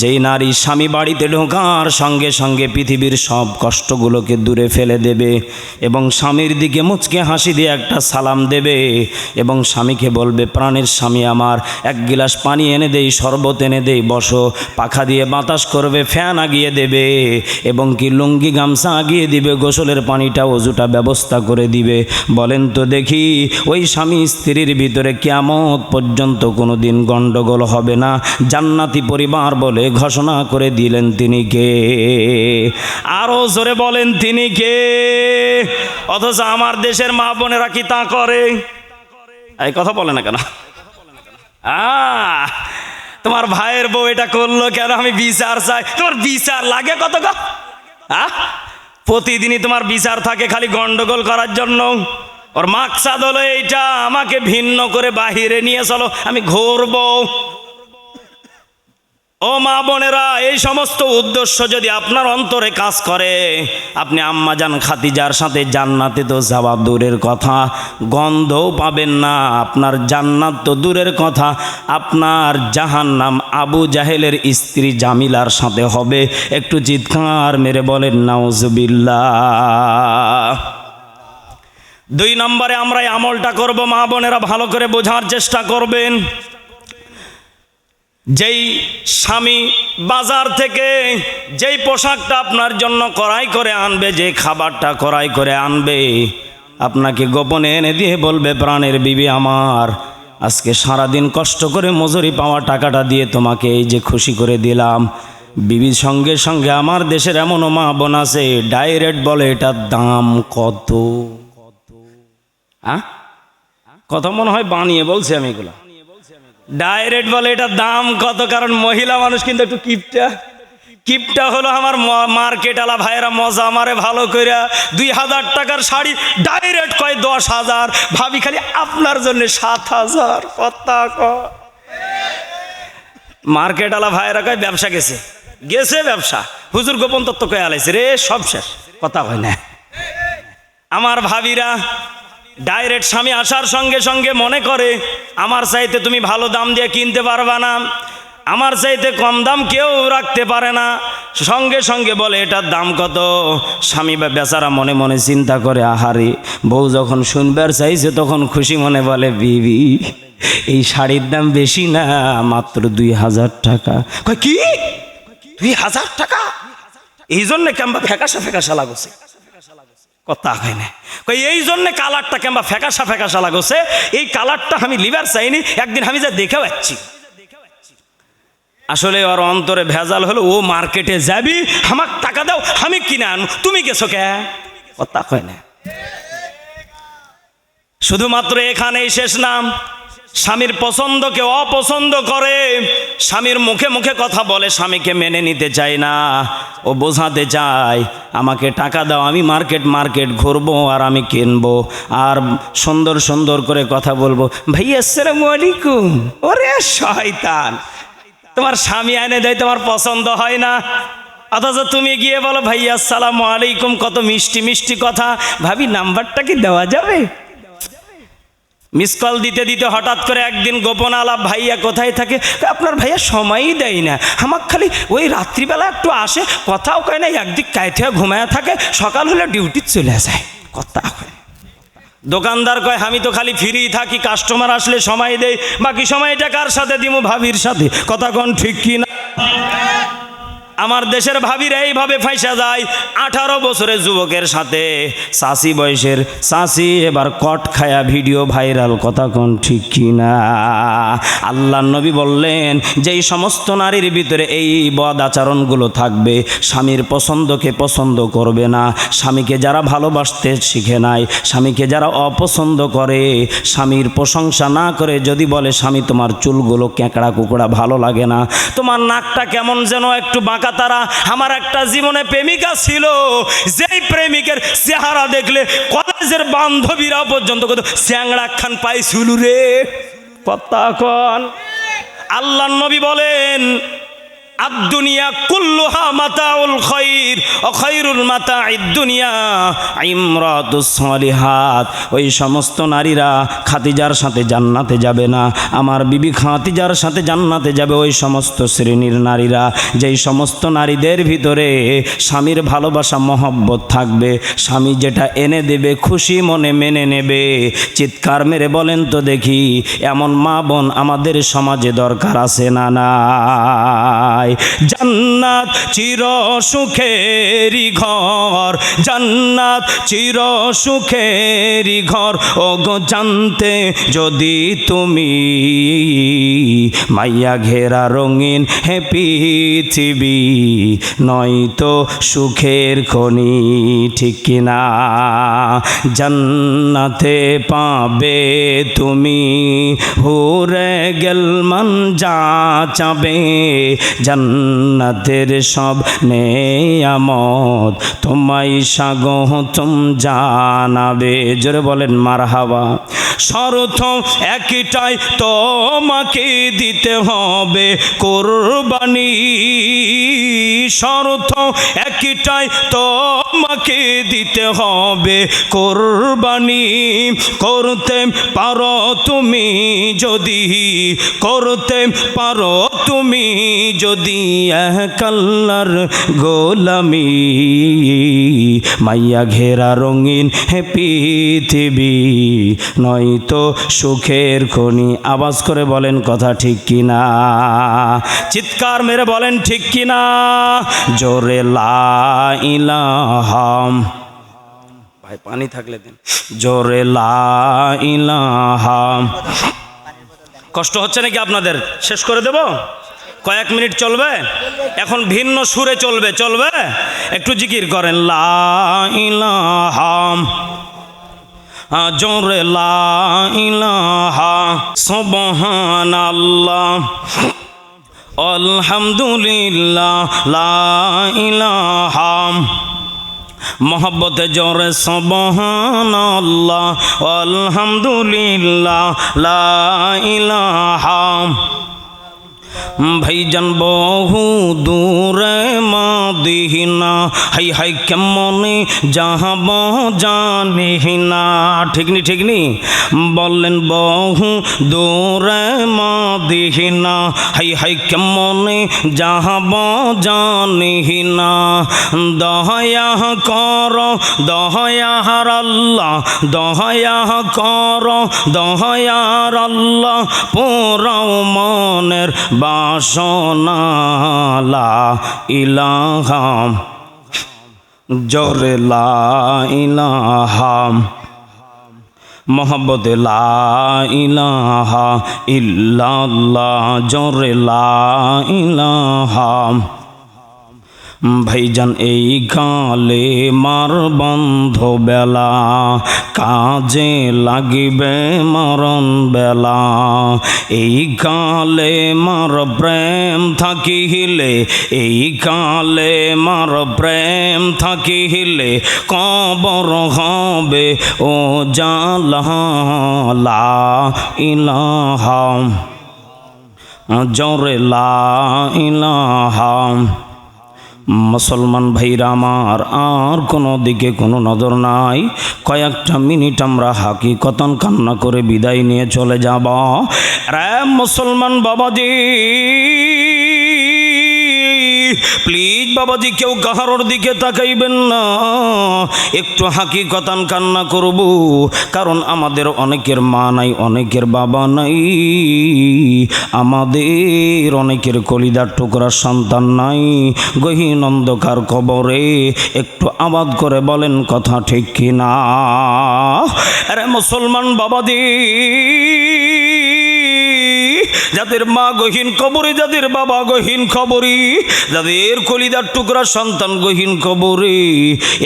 যেই নারী স্বামী বাড়িতে ঢোকার সঙ্গে সঙ্গে পৃথিবীর সব কষ্টগুলোকে দূরে ফেলে দেবে এবং স্বামীর দিকে মুচকে হাসি দিয়ে একটা সালাম দেবে এবং স্বামীকে বলবে, প্রাণের স্বামী আমার, 1 গিলাস পানি এনে দেই, শরবত এনে দেই, বসো, পাখা দিয়ে বাতাস করবে, ফ্যান আগিয়ে দেবে এবং কি লুঙ্গি গামছা আগিয়ে দিবে, গোসলের পানিটা ওজুটা ব্যবস্থা করে দিবে। বলেন তো দেখি ওই স্বামী স্ত্রীর ভিতরে কিয়ামত পর্যন্ত কোনো দিন গণ্ডগোল হবে না, জান্নাতি পরিবার বলে ঘোষণা করে দিলেন। তিনি কে? আরো জোরে বলেন, তিনি কে? অথচ আমার দেশের মা বোনেরা কি তা করে? এই কথা বলে না কেন? তোমার ভাইয়ের বউ এটা করলো কেন, আমি বিচার চাই। তোমার বিচার লাগে কত গো? প্রতিদিনই তোমার বিচার থাকে খালি গন্ডগোল করার জন্য। ওর মাকসাদ হলো এইটা, আমাকে ভিন্ন করে বাহিরে নিয়ে চলো, আমি ঘুরবো। ও মা বোনেরা, এই সমস্ত উদ্দেশ্য যদি আপনার অন্তরে কাজ করে, আপনি আম্মাজান খাদিজার সাথে জান্নাতে তো যাওয়া দূরের কথা, গন্ধও পাবেন না। আপনার জান্নাত তো দূরের কথা, আপনার জাহান্নাম আবু জাহেলের স্ত্রী জামিলার সাথে হবে। একটু চিৎকার মেরে বলেন নাউজুবিল্লাহ। 2 নম্বরে আমরা এই আমলটা করব, মা বোনেরা ভালো করে বোঝার চেষ্টা করবেন। যেই স্বামী বাজার থেকে যেই পোশাকটা আপনার জন্য ক্রয় করে আনবে, যে খাবারটা ক্রয় করে আনবে, আপনাকে গোপনে এনে দিয়ে বলবে, প্রাণের বিবি আমার, আজকে সারাদিন কষ্ট করে মজুরি পাওয়া টাকাটা দিয়ে তোমাকে এই যে খুশি করে দিলাম, বিবির সঙ্গে সঙ্গে আমার দেশের এমনও মা বোন আছে ডাইরেক্ট বলে এটার দাম কত। কথা মনে হয় বানিয়ে বলছি আমি এগুলো। ডাইরেক্ট বলে এটার দাম কত, কারণ মহিলা মানুষ কিন্তু একটু কিপটা হলো আমার মার্কেট আলা ভাইয়েরা মজা আমারে ভালো কইরা 2000 টাকার শাড়ি ডাইরেক্ট কয় 10,000, ভাবি খালি আপনার জন্য 7,000। কথা কয় মার্কেট আলা ভাইয়েরা কয় ব্যবসা গেছে ব্যবসা, হুজুর গোপন তত্ত্ব কয়ে আলাইছে রে, সব শেষ। কথা হয় না। আমার ভাবিরা ডাইরেক্ট স্বামী আসার সঙ্গে সঙ্গে মনে করে আমার চাইতে তুমি ভালো দাম দিয়ে কিনতে পারবা না, আমার চাইতে কম দাম কেউ রাখতে পারে না, সঙ্গে সঙ্গে বলে এটার দাম কত। স্বামী বা বেচারা মনে মনে চিন্তা করে আহারে, বউ যখন শুনবার চাইছে তখন খুশি মনে বলে বিবি এই শাড়ির দাম বেশি না, মাত্র 2,000 টাকা। কয় কি 2,000 টাকা? এই জন্য কেমবা ফ্যাকাশা লাগছে। কথা হয় না। কই এই জন্য কালারটা কেমবা ফ্যাকাশা লাগছে, এই কালারটা আমি লিবার চাইনি, একদিন আমি যা দেখে পাচ্ছি। আসলে ওর অন্তরে ভেজাল হলো, ও মার্কেটে যাবি আমার টাকা দাও আমি কিনে আনু, তুমি গেছো কে? কথা হয় না। শুধুমাত্র এখানেই শেষ না, স্বামীর পছন্দকে অপছন্দ করে, স্বামীর মুখে মুখে কথা বলে, স্বামীকে মেনে নিতে চায় না। ও বোঝাতে চায় আমাকে টাকা দাও, আমি মার্কেট ঘুরবো আর আমি কিনবো আর সুন্দর সুন্দর করে কথা বলবো। ভাইয়া আসসালামু আলাইকুম। ওরে শয়তান, তোমার স্বামী এনে দেয়, তোমার পছন্দ হয় না, অথচ তুমি গিয়ে বলো ভাইয়া আসসালামু আলাইকুম, কত মিষ্টি মিষ্টি কথা। ভাবি নাম্বারটা কি দেওয়া যাবে? মিস কল দিতে দিতে হঠাৎ করে একদিন গোপন আলাপ, ভাইয়া কোথায় থাকে? আপনার ভাইয়া সময়ই দেয় না, আমার খালি ওই রাত্রিবেলা একটু আসে, কথাও কয় না, একদিক কায়থে ঘুমায় থাকে, সকাল হলে ডিউটি চলে যায়। কথা হয়। দোকানদার কয় আমি তো খালি ফ্রি থাকি, কাস্টমার আসলে সময় দেই, বাকি সময়টা কার সাথে দিমু? ভাবির সাথে। কথা কোন ঠিক কি না? আমার দেশের ভাবিরা এইভাবে ফাইসা যায়। 18 বছরের যুবকের সাথে চাষি বয়সের চাষি এবার কট খায়া ভিডিও ভাইরাল। কথা কোন ঠিক কি না? আল্লাহর নবী বললেন যেই সমস্ত নারীর ভিতরে এই বদ আচরণগুলো থাকবে, স্বামীর পছন্দকে পছন্দ করবে না, স্বামীকে যারা ভালোবাসতে শিখে নাই, স্বামীকে যারা অপছন্দ করে, স্বামীর প্রশংসা না করে যদি বলে স্বামী তোমার চুলগুলো কেঁকড়া কুকড়া ভালো লাগে না, তোমার নাকটা কেমন যেন একটু বাঁকা তারা। আমার একটা জীবনে প্রেমিকা ছিল, যেই প্রেমিকের চেহারা দেখলে কলেজের বান্ধবীরা পর্যন্ত কত চ্যাংড়া খান পাইছিল রে। কথা কন। আল্লাহর নবী বলেন আদ-দুনিয়া কুল্লুহা মাতাউল খায়র ওয়া খায়রুল মাতা'id দুনিয়া ইমরাতুস সালিহাত। ওই সমস্ত নারীরা খাদিজার সাথে জান্নাতে যাবে না, আমার বিবি খাদিজার সাথে জান্নাতে যাবে ওই সমস্ত শ্রেণীর নারীরা যেই সমস্ত নারীদের ভিতরে স্বামীর ভালোবাসা মহব্বত থাকবে, স্বামী যেটা এনে দেবে খুশি মনে মেনে নেবে। চিৎকার মেরে বলেন তো দেখি, এমন মা বোন আমাদের সমাজে দরকার আছে না নাই? জান্নাত চির সুখেরি ঘর, জান্নাত চির সুখেরি ঘর, ও গো জানতে যদি তুমি, মাইয়া ঘেরা রঙিন হে পৃথিবী, নয়তো সুখের খনি। ঠিক কিনা? জান্নাতে পাবে তুমি হুরে গেলমান যা চাবে, জান্নাতের সব নেয়ামত তোমায় স্বাগতম জানাবে। জোরে বলেন মারহাবা। শর্ত একটাই, তোমাকে দিতে হবে কোরবানি, শর্ত একটাই, তোমাকে দিতে হবে কোরবানি। করতে পারো তুমি যদি, করতে পারো তুমি যদি এক আল্লাহর গোলামি, মাইয়া ঘেরা রঙিন হে পৃথিবী, নয়তো সুখের খনি। আওয়াজ করে বলেন কথা ঠিক কিনা? চিৎকার মেরে বলেন ঠিক কিনা? জোরে লা ইলাহা, ভাই পানি থাকলে দিন, জোরে লা ইলাহা। কষ্ট হচ্ছে নাকি আপনাদের? শেষ করে দেব? কয়েক মিনিট চলবে? এখন ভিন্ন সুরে চলবে, চলবে? একটু জিকির করেন, লা ইলাহা, জোরে লা ইলাহা, সুবহানাল্লাহ, আলহামদুলিল্লাহ, লা ইলাহা, মোহব্বতে জোরে সুবহানাল্লাহ, আলহামদুলিল্লাহ, লা ইলাহা। ভাইজান বহু দূরে মদিনা, হাই হাই কেমনে যাহাব জানি না। ঠিকনি ঠিকনি বললেন, বহু দূরে মদিনা, হাই হাই কেমনে যাহাব জানি না। দয়া কর দয়ার আল্লাহ, দয়া কর দয়ার আল্লাহ, পোরাও মনের বাসনা, লা ইলাহা, জোরে লা ইলাহা, মোহব্বতে লা ইলাহা ইল্লাল্লাহ, জোরে লা ইলাহা। ভাইজান এই কালে মার বন্ধ বেলা, কাজে লাগিবে মরণ বেলা। এই কালে মার প্রেম থাকিলে, এই কালে মার প্রেম থাকিলে, কবর হবে ও জালা, লা ইলাহা, জোরে লা ইলাহা। মুসলমান ভাইরা আমার, আর কোনো দিকে কোনো নজর নাই। কয়েকটা মিনিট আমরা হাকিকতন কান্না করে বিদায় নিয়ে চলে যাব। রে মুসলমান বাবাজি, প্লিজ বাবাজি, কেউ কাহারোর দিকে তাকাইবেন না, একটু হাকিকতান কান্না করব। কারণ আমাদের অনেকের মা নাই, অনেকের বাবা নাই, আমাদের অনেকের কলিদার টুকরা সন্তান নাই, গহীন অন্ধকার কবরে। একটু আবাদ করে বলেন কথা ঠিক কিনা? আরে মুসলমান বাবাজি, যাদের মা গহীন কবরে, যাদের বাবা গহীন কবরে, যাদের কলিদার টুকরা সন্তান গহীন কবরে,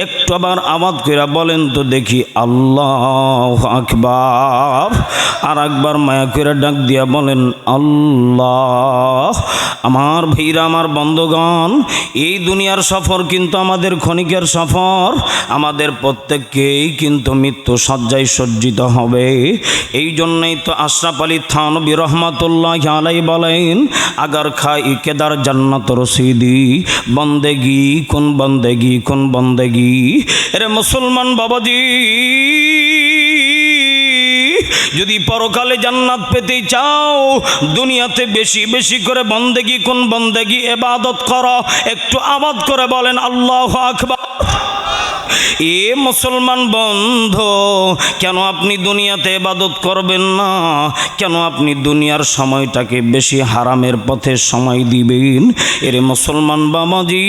একটু আবার আওয়াজ করে বলেন তো দেখি, আল্লাহু আকবার। আর একবার মায়া করে ডাক দিয়া বলেন, আল্লাহ। আমার ভাইরা, আমার বন্ধুগণ, এই দুনিয়ার সফর কিন্তু আমাদের ক্ষণিকের সফর। আমাদের প্রত্যেককেই কিন্তু মৃত্যু শয্যায় সজ্জিত হবে। এই জন্যই তো আশরাফ আলী থানভী রহমাতুল্লাহ আলাই বলেন, আগার খাই কেদার জান্নাত রসিদি, বন্দেগি কোন বন্দেগি, কোন বন্দেগি। এরে মুসলমান বাবাজি, যদি পরকালে জান্নাত পেতে চাও, দুনিয়াতে বেশি বেশি করে বন্দেগি কোন বন্দেগি ইবাদত করো। একটু আবাদ করে বলেন আল্লাহু আকবার। এ মুসলমান বন্ধু, কেন আপনি দুনিয়াতে ইবাদত করবেন না? কেন আপনি দুনিয়ার সময়টাকে বেশি হারামের পথে সময় দিবেন? এরে মুসলমান বাবাজি,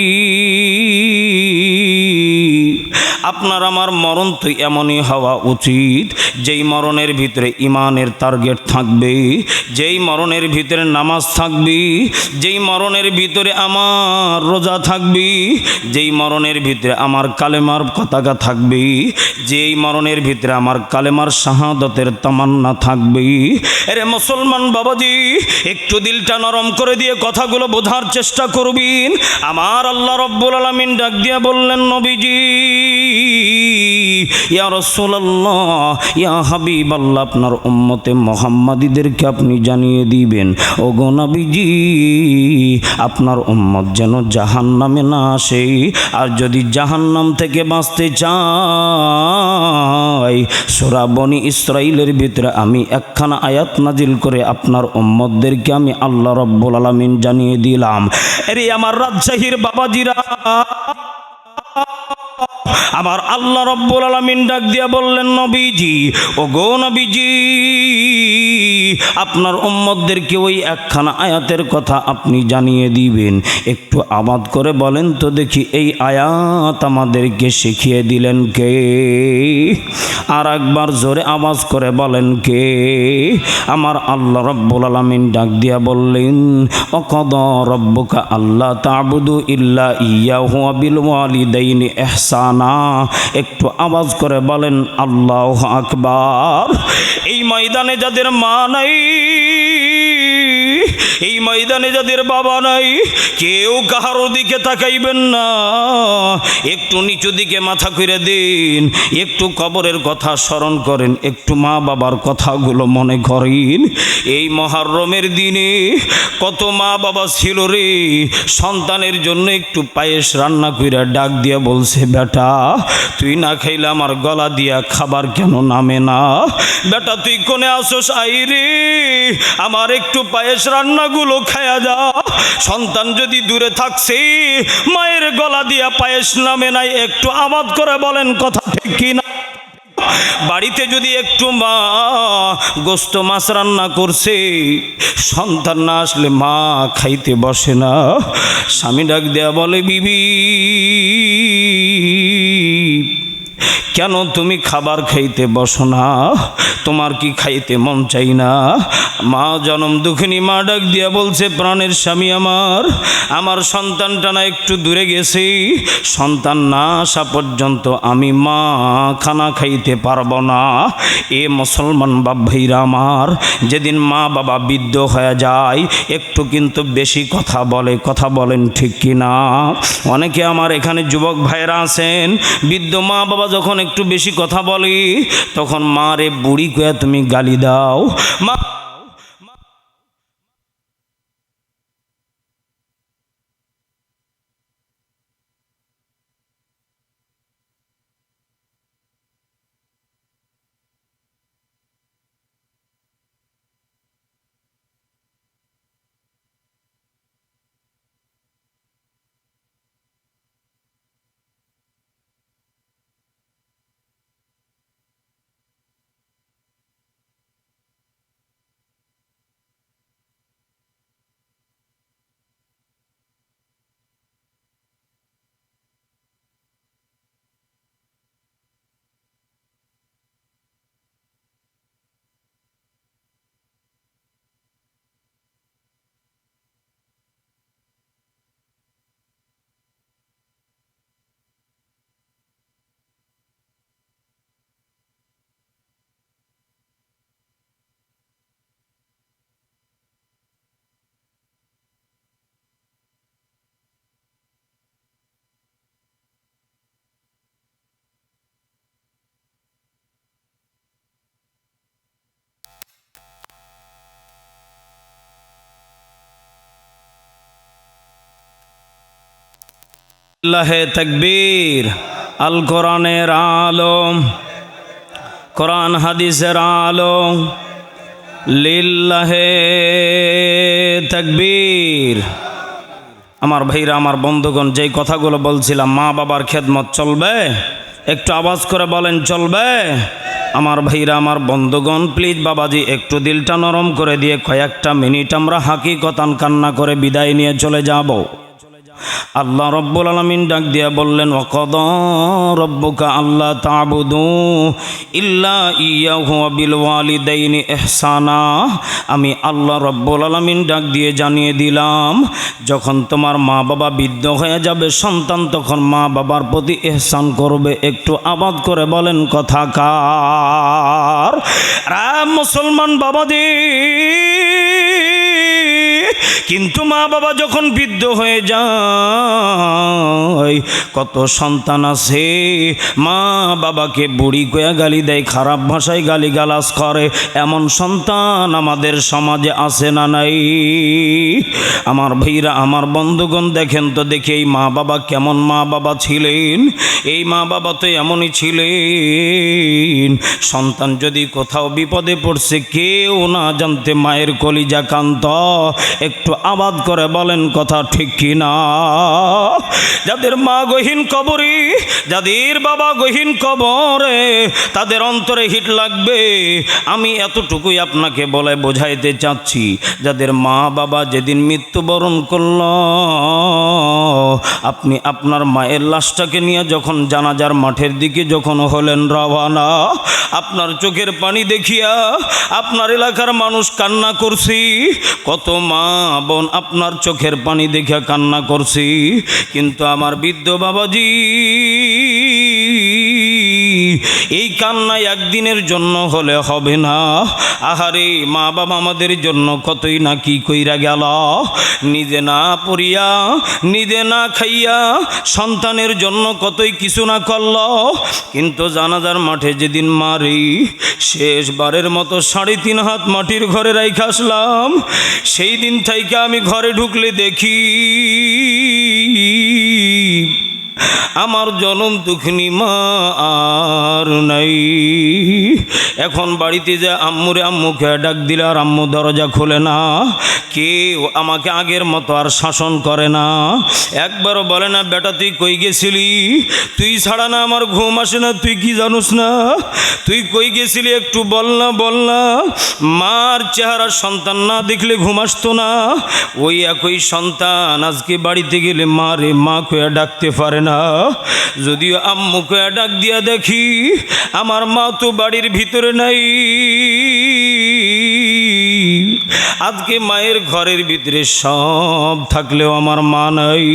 আপনার আমার মরণ তো এমনই হওয়া উচিত, যেই মরণের ভিতরে ইমানের টার্গেট থাকবে, যেই মরণের ভিতরে নামাজ থাকবে, যেই মরণের ভিতরে আমার রোজা থাকবে, যেই মরণের ভিতরে আমার কালেমার পতাকা থাকবে, যেই মরণের ভিতরে আমার কালেমার শাহাদতের তামান্না থাকবে। এরে মুসলমান বাবাজি, একটু দিলটা নরম করে দিয়ে কথাগুলো বোঝার চেষ্টা করবেন। আমার আল্লাহ রব্বুল আলামিন ডাক দিয়ে বললেন, নবীজি, ইয়া রাসূলুল্লাহ, ইয়া হাবিবাল্লাহ, আপনার উম্মতে মুহাম্মাদীদেরকে আপনি জানিয়ে দিবেন, ওগো নবীজি, আপনার উম্মত যেন জাহান্নামে না আসে। আর যদি জাহান্নাম থেকে বাঁচতে চাই, সূরা বনী ইসরাইলের ভিতরে আমি একখানা আয়াত নাজিল করে আপনার উম্মতদেরকে আমি আল্লাহ রব্বুল আলামিন জানিয়ে দিলাম। আরে আমার রাজশাহীর বাবাজিরা, আমার আমার আল্লাহ রব্বুল আলামিন ডাক দিয়া বললেন, নবীজি, ও গো নবীজি, আপনার উম্মতদেরকে ওই একখানা আয়াতের কথা আপনি জানিয়ে দিবেন। একটু আবাদ করে বলেন তো দেখি, এই আয়াত আমাদেরকে শিখিয়ে দিলেন কে? আর একবার জোরে আওয়াজ করে বলেন কে? আমার আল্লাহ রব্বুল আলামিন ডাক দিয়া বললেন, ওয়াকাদা রব্বুকা আল্লা তা'বুদু ইল্লা ইয়াহু ওয়া বিল ওয়ালিদাইনি ইহসানা। একটু আওয়াজ করে বলেন আল্লাহু আকবার। এই ময়দানে যাদের মা নাই, এই ময়দানে যাদের বাবা নাই, কেউ কাহার দিকে তাকাইবেন না, একটু নিচু দিকে মাথা করে দিন, একটু কবরের কথা স্মরণ করেন, একটু মা বাবার কথাগুলো মনে করেন। এই মহরমের দিনে কত মা বাবা ছিল রে, সন্তানের জন্য একটু পায়েস রান্না কইরা ডাক দিয়া বলছে, বেটা তুই না খাইলে আমার গলা দিয়া খাবার কেন নামে না? বেটা তুই কোনে আসোস, আইরে আমার একটু পায়েস রান্নাগুলো খায়া যা। সন্তান যদি দূরে থাকছে, মায়ের গলা দিয়া পায়েস নামে নাই, একটু আবাদ করে বলেন কথা ঠিক কিনা? বাড়িতে যদি একটু মা গোস্ত মাছ রান্না করছে, সন্তান না আসলে মা খাইতে বসে না। স্বামী ডাক দেয়া বলে, বিবি কেন তুমি খাবার খাইতে বসো না? তোমার কি খাইতে মন চাই না? মা জনম দুঃখিনী মা ডাক দিয়া বলছে, প্রাণের স্বামী আমার, আমার সন্তানটা না একটু দূরে গেছে, সন্তান না আসা পর্যন্ত আমি মা খানা খাইতে পারবো না। এ মুসলমান বাপ ভাইরা আমার, যেদিন মা বাবা বৃদ্ধ হয়ে যায় একটু কিন্তু বেশি কথা বলে, কথা বলেন ঠিক কিনা? অনেকে আমার এখানে যুবক ভাইরা আছেন, বৃদ্ধ মা বাবা যখন একটু বেশি কথা বলে, তখন মা রে বুড়ি কয়া তুমি গালি দাও। মা আল্লাহে তাকবীর। আল কোরআনের আলম, কোরআন হাদিসের আলম, লিল্লাহে তাকবীর। আমার ভাইরা, আমার বন্ধুগণ, যেই কথাগুলো বলছিলাম, মা বাবার খেদমত চলবে? একটু আওয়াজ করে বলেন চলবে? আমার ভাইরা, আমার বন্ধুগণ, প্লিজ বাবাজি একটু দিলটা নরম করে দিয়ে কয়েকটা মিনিট আমরা হাকিকতান কান্না করে বিদায় নিয়ে চলে যাব। আল্লাহ রব্বুল আলামিন ডাক দিয়া বললেন, ওয়াকাদা রব্বুকা আল্লা তা'বুদু ইল্লা ইয়াহু ওয়া বিল ওয়ালিদাইনি ইহসানা। আমি আল্লাহ রব্বুল আলামিন ডাক দিয়ে জানিয়ে দিলাম, যখন তোমার মা বাবা বৃদ্ধ হয়ে যাবে, সন্তান তখন মা বাবার প্রতি ইহসান করবে। একটু আবাদ করে বলেন কথা কার? মুসলমান বাবাজি, কিন্তু মা বাবা যখন বৃদ্ধ হয়ে যায়, কত সন্তান আছে মা বাবাকে বুড়ি কয়া গালি দেয়, খারাপ ভাষায় গালি গালাজ করে, এমন সন্তান আমাদের সমাজে আছে না নাই? আমার ভাইরা, আমার বন্ধুগণ, দেখেন তো দেখি এই মা বাবা কেমন মা বাবা ছিলেন। এই মা বাবা তো এমনই ছিলেন, সন্তান যদি কোথাও বিপদে পড়ছে কেউ না জানতে মায়ের কলিজা কান্ত। একটু আবাদ করে বলেন কথা ঠিক কি না? যাদের মা গহীন কবরে, যাদের বাবা গহীন কবরে, তাদের অন্তরে হিট লাগবে। আমি এতটুকুই আপনাকে বলে বোঝাইতে চাচ্ছি, যাদের মা বাবা যেদিন মৃত্যুবরণ করল, আপনি আপনার মায়ের লাশটাকে নিয়ে যখন জানাজার মাঠের দিকে যখন হলেন রওয়ানা, আপনার চোখের পানি দেখিয়া আপনার এলাকার মানুষ কান্না করছি, কত মা বোন আপনার চোখের পানি দেখিয়া কান্না করছি। কিন্তু আমার বৃদ্ধ বাবাজি, এই কান্না একদিনের জন্য হলে হবে না। আহারে, মা বাবা আমাদের জন্য কতই না কি কইরা গেল, নিজে না পড়িয়া নিজে না খাইয়া সন্তানের জন্য কতই কিছু না করল। কিন্তু জানাজার মাঠে যেদিন মারি, শেষবারের মতো 3.5 হাত মাটির ঘরে রাইখা আসলাম, সেই দিন থেকে আমি ঘরে ঢুকলে দেখি আমার জনম দুঃখিনী মা আর নাই। এখন বাড়িতে যে আম্মুরে আম্মুকে ডাক দিলে আর আম্মু দরজা খোলে না, কেউ আমাকে আগের মতো আর শাসন করে না। একবারও বলে না, বেটা তুই কই গেছিলি, তুই ছাড়া না আমার ঘুম আসে না, তুই কি জানুস না, তুই কই গেছিলি একটু বল না বল না। মার চেহারা সন্তান না দেখলে ঘুম আসতো না। ওই একই সন্তান আজকে বাড়িতে গেলে মা রে মা কয়ে ডাকতে পারে না। যদিও আম্মু কয়ে ডাক দিয়া দেখি, আমার মা তো বাড়ির ভিতরে নাই। আজকে মায়ের ঘরের ভিতরে সব থাকলেও আমার মা নাই,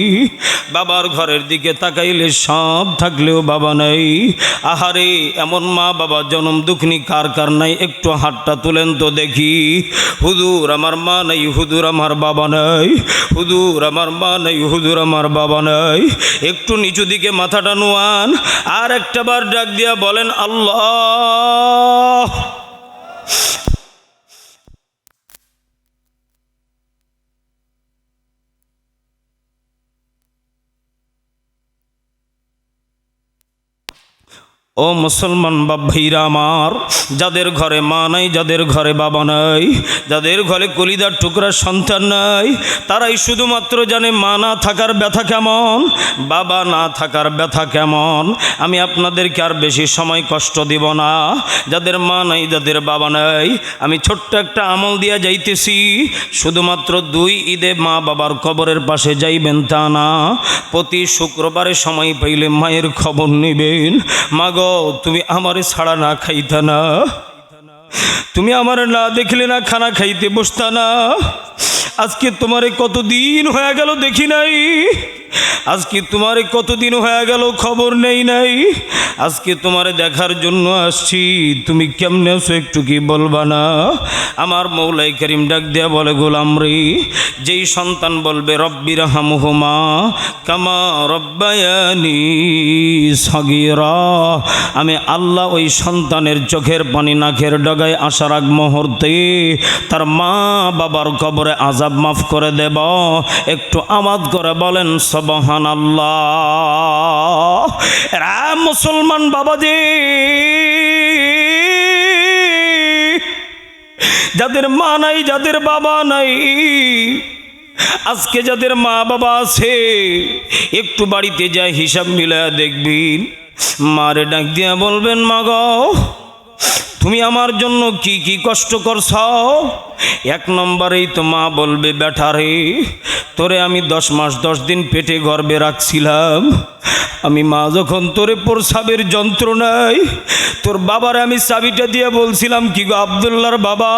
বাবার ঘরের দিকে তাকাইলে সব থাকলেও বাবা নাই। আহারে, এমন মা বাবা জনম দুঃখিনী কার কার নাই? একটু হাতটা তুলেন তো দেখি। হুজুর আমার মা নাই, হুজুর আমার বাবা নাই, হুজুর আমার মা নাই, হুজুর আমার বাবা নাই। একটু নিচু দিকে মাথাটা নোয়ান, আর একটা বার ডাক দিয়া বলেন আল্লাহ। ও মুসলমান বাপ ভাইরা আমার, যাদের ঘরে মা নাই, যাদের ঘরে বাবা নাই, যাদের ঘরে কলিদার টুকরা সন্তান নাই, তারাই শুধুমাত্র জানে মা না থাকার ব্যথা কেমন, বাবা না থাকার ব্যথা কেমন। আমি আপনাদেরকে আর বেশি সময় কষ্ট দিব না। যাদের মা নাই, যাদের বাবা নাই, আমি ছোট্ট একটা আমল দিয়া যাইতেছি। শুধুমাত্র 2 ঈদে মা বাবার কবরের পাশে যাইবেন তা না, প্রতি শুক্রবারে সময় পাইলে মায়ের খবর নেবেন। মা গো, তুমি আমারে ছাড়া না খাইতা না, তুমি আমার না দেখলে না খানা খাইতে বসতা না। আজকে তোমারে কতদিন হয়ে গেল দেখি নাই, আজকে তোমারে কতদিন হয়ে গেল খবর নেই নাই। আজকে তোমারে দেখার জন্য আসছি, তুমি কেমনে আছো একটু কি বলবা না? আমার মৌলাই করিম ডাক দেয়া বলে, গোলাম রে, যেই সন্তান বলবে রব্বির হামহুমা কামা রব্বায়ানি সগীরা, আমি আল্লাহ ওই সন্তানের চোখের পানি নাকের ডগায় আসার আগ মুহূর্তে তার মা বাবার কবরে আযাব মাফ করে দেব। একটু আওয়াজ করে বলেন সুবহানাল্লাহ। এরা মুসলমান বাবাজি, যাদের মা নাই, যাদের বাবা নাই, আজকে যাদের মা বাবা আছে, একটু বাড়িতে যায় হিসাব মিলায়া দেখবেন। মারে ডাক দিয়া বলবেন, মা গো, তুমি আমার জন্য কি কি কষ্ট করছ? 1 নম্বরেই তো মা বলবে, বেটা রে, তোরে আমি 10 মাস 10 দিন পেটে গর্ভে রাখছিলাম। আমি মা যখন তোরে প্রসাবের যন্ত্রণায়, তোর বাবারে আমি চাবিটা দিয়ে বলছিলাম, কি গো আব্দুল্লাহর বাবা,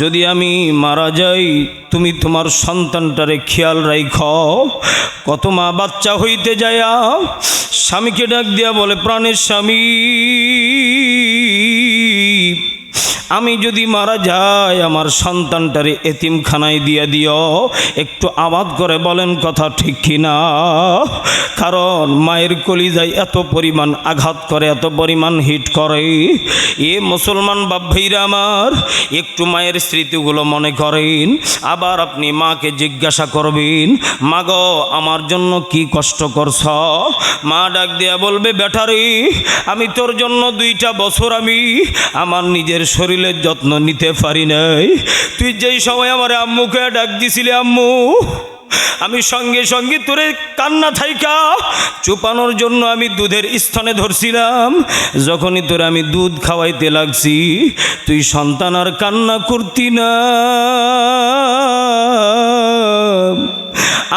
যদি আমি মারা যাই তুমি তোমার সন্তানটারে খেয়াল রাখো। কত মা বাচ্চা হইতে যায়া স্বামীকে ডাক দিয়া বলে, প্রাণের স্বামী, আমি যদি মারা যাই আমার সন্তানটারে এতিমখানায় দিয়ে দিও। একটু আওয়াজ করে বলেন কথা ঠিক কিনা? কারণ মায়ের কলিজায় এত পরিমাণ আঘাত করে, এত পরিমাণ হিট করে। এ মুসলমান বাপ ভাইরা আমার, একটু মায়ের স্মৃতিগুলো মনে করেন। আবার আপনি মাকে জিজ্ঞাসা করবেন, মা গো, আমার জন্য কি কষ্ট করছ? মা ডাক দিয়া বলবে, বেটারে, আমি তোর জন্য 2টা বছর আমি আমার নিজের শরীরে শরীরের যত্ন নিতে পারি নাই। তুই যেই সময় আমার আম্মুকে ডাক দিছিলি আম্মু, আমি সঙ্গে সঙ্গে তোরে কান্না থাইকা চুপানোর জন্য আমি দুধের স্তনে ধরছিলাম। যখনই তোরে আমি দুধ খাওয়াইতে লাগছি তুই সন্তান আর কান্না করতি না।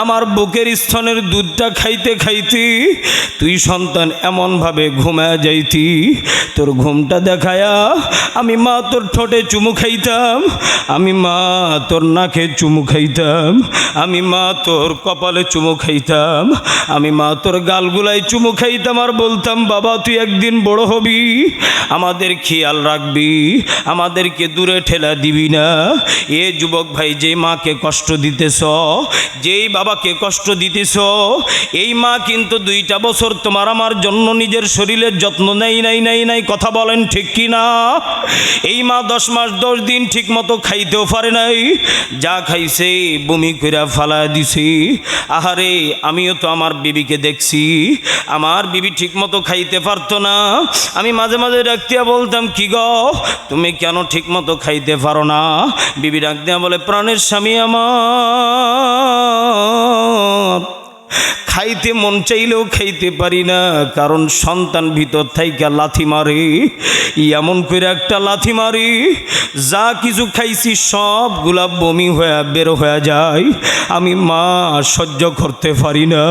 আমার বুকের স্তনের দুধটা খাইতে খাইতে তুই সন্তান এমনভাবে ঘুমায় যাইতি, তোর ঘুমটা দেখায়া আমি মা তোর ঠোঁটে চুমু খাইতাম, আমি মা তোর নাকে চুমু খাইতাম, আমি মা তোর কপালে চুমু খাইতাম, আমি মা তোর গালগুলাই চুমু খাইতাম আর বলতাম বাবা তুই একদিন বড় হবি, আমাদের খেয়াল রাখবি, আমাদেরকে দূরে ঠেলা দিবি না। এ যুবক ভাই, যেই মাকে কষ্ট দিতেছ, যেই বাবাকে কষ্ট দিতেছ, এই মা কিন্তু 2টা বছর তোমার আমার জন্য নিজের শরীরের যত্ন নাই। কথা বলেন ঠিক কি না? এই মা 10 মাস 10 দিন ঠিক মতো খাইতেও পারে নাই, যা খাইছে বমি কইরা ফালা দিছে। আহারে, আমিও তো আমার বিবিকে দেখছি, আমার বিবি ঠিক মতো খাইতে পারতো না। আমি মাঝে মাঝে ডাক দিয়া বলতাম কি গো তুমি কেন ঠিক মতো খাইতে পারো না? বিবি ডাক দিয়া বলে প্রাণের স্বামী আমার খাইতে মন চাইলেও খাইতে পারি না, কারণ সন্তান ভিতর থাইকা লাথি মারে, এমন করে একটা লাথি মারি যা কিছু খাইছি সবগুলা বমি হয়ে বের হয়ে যায়, আমি মা সহ্য করতে পারি না।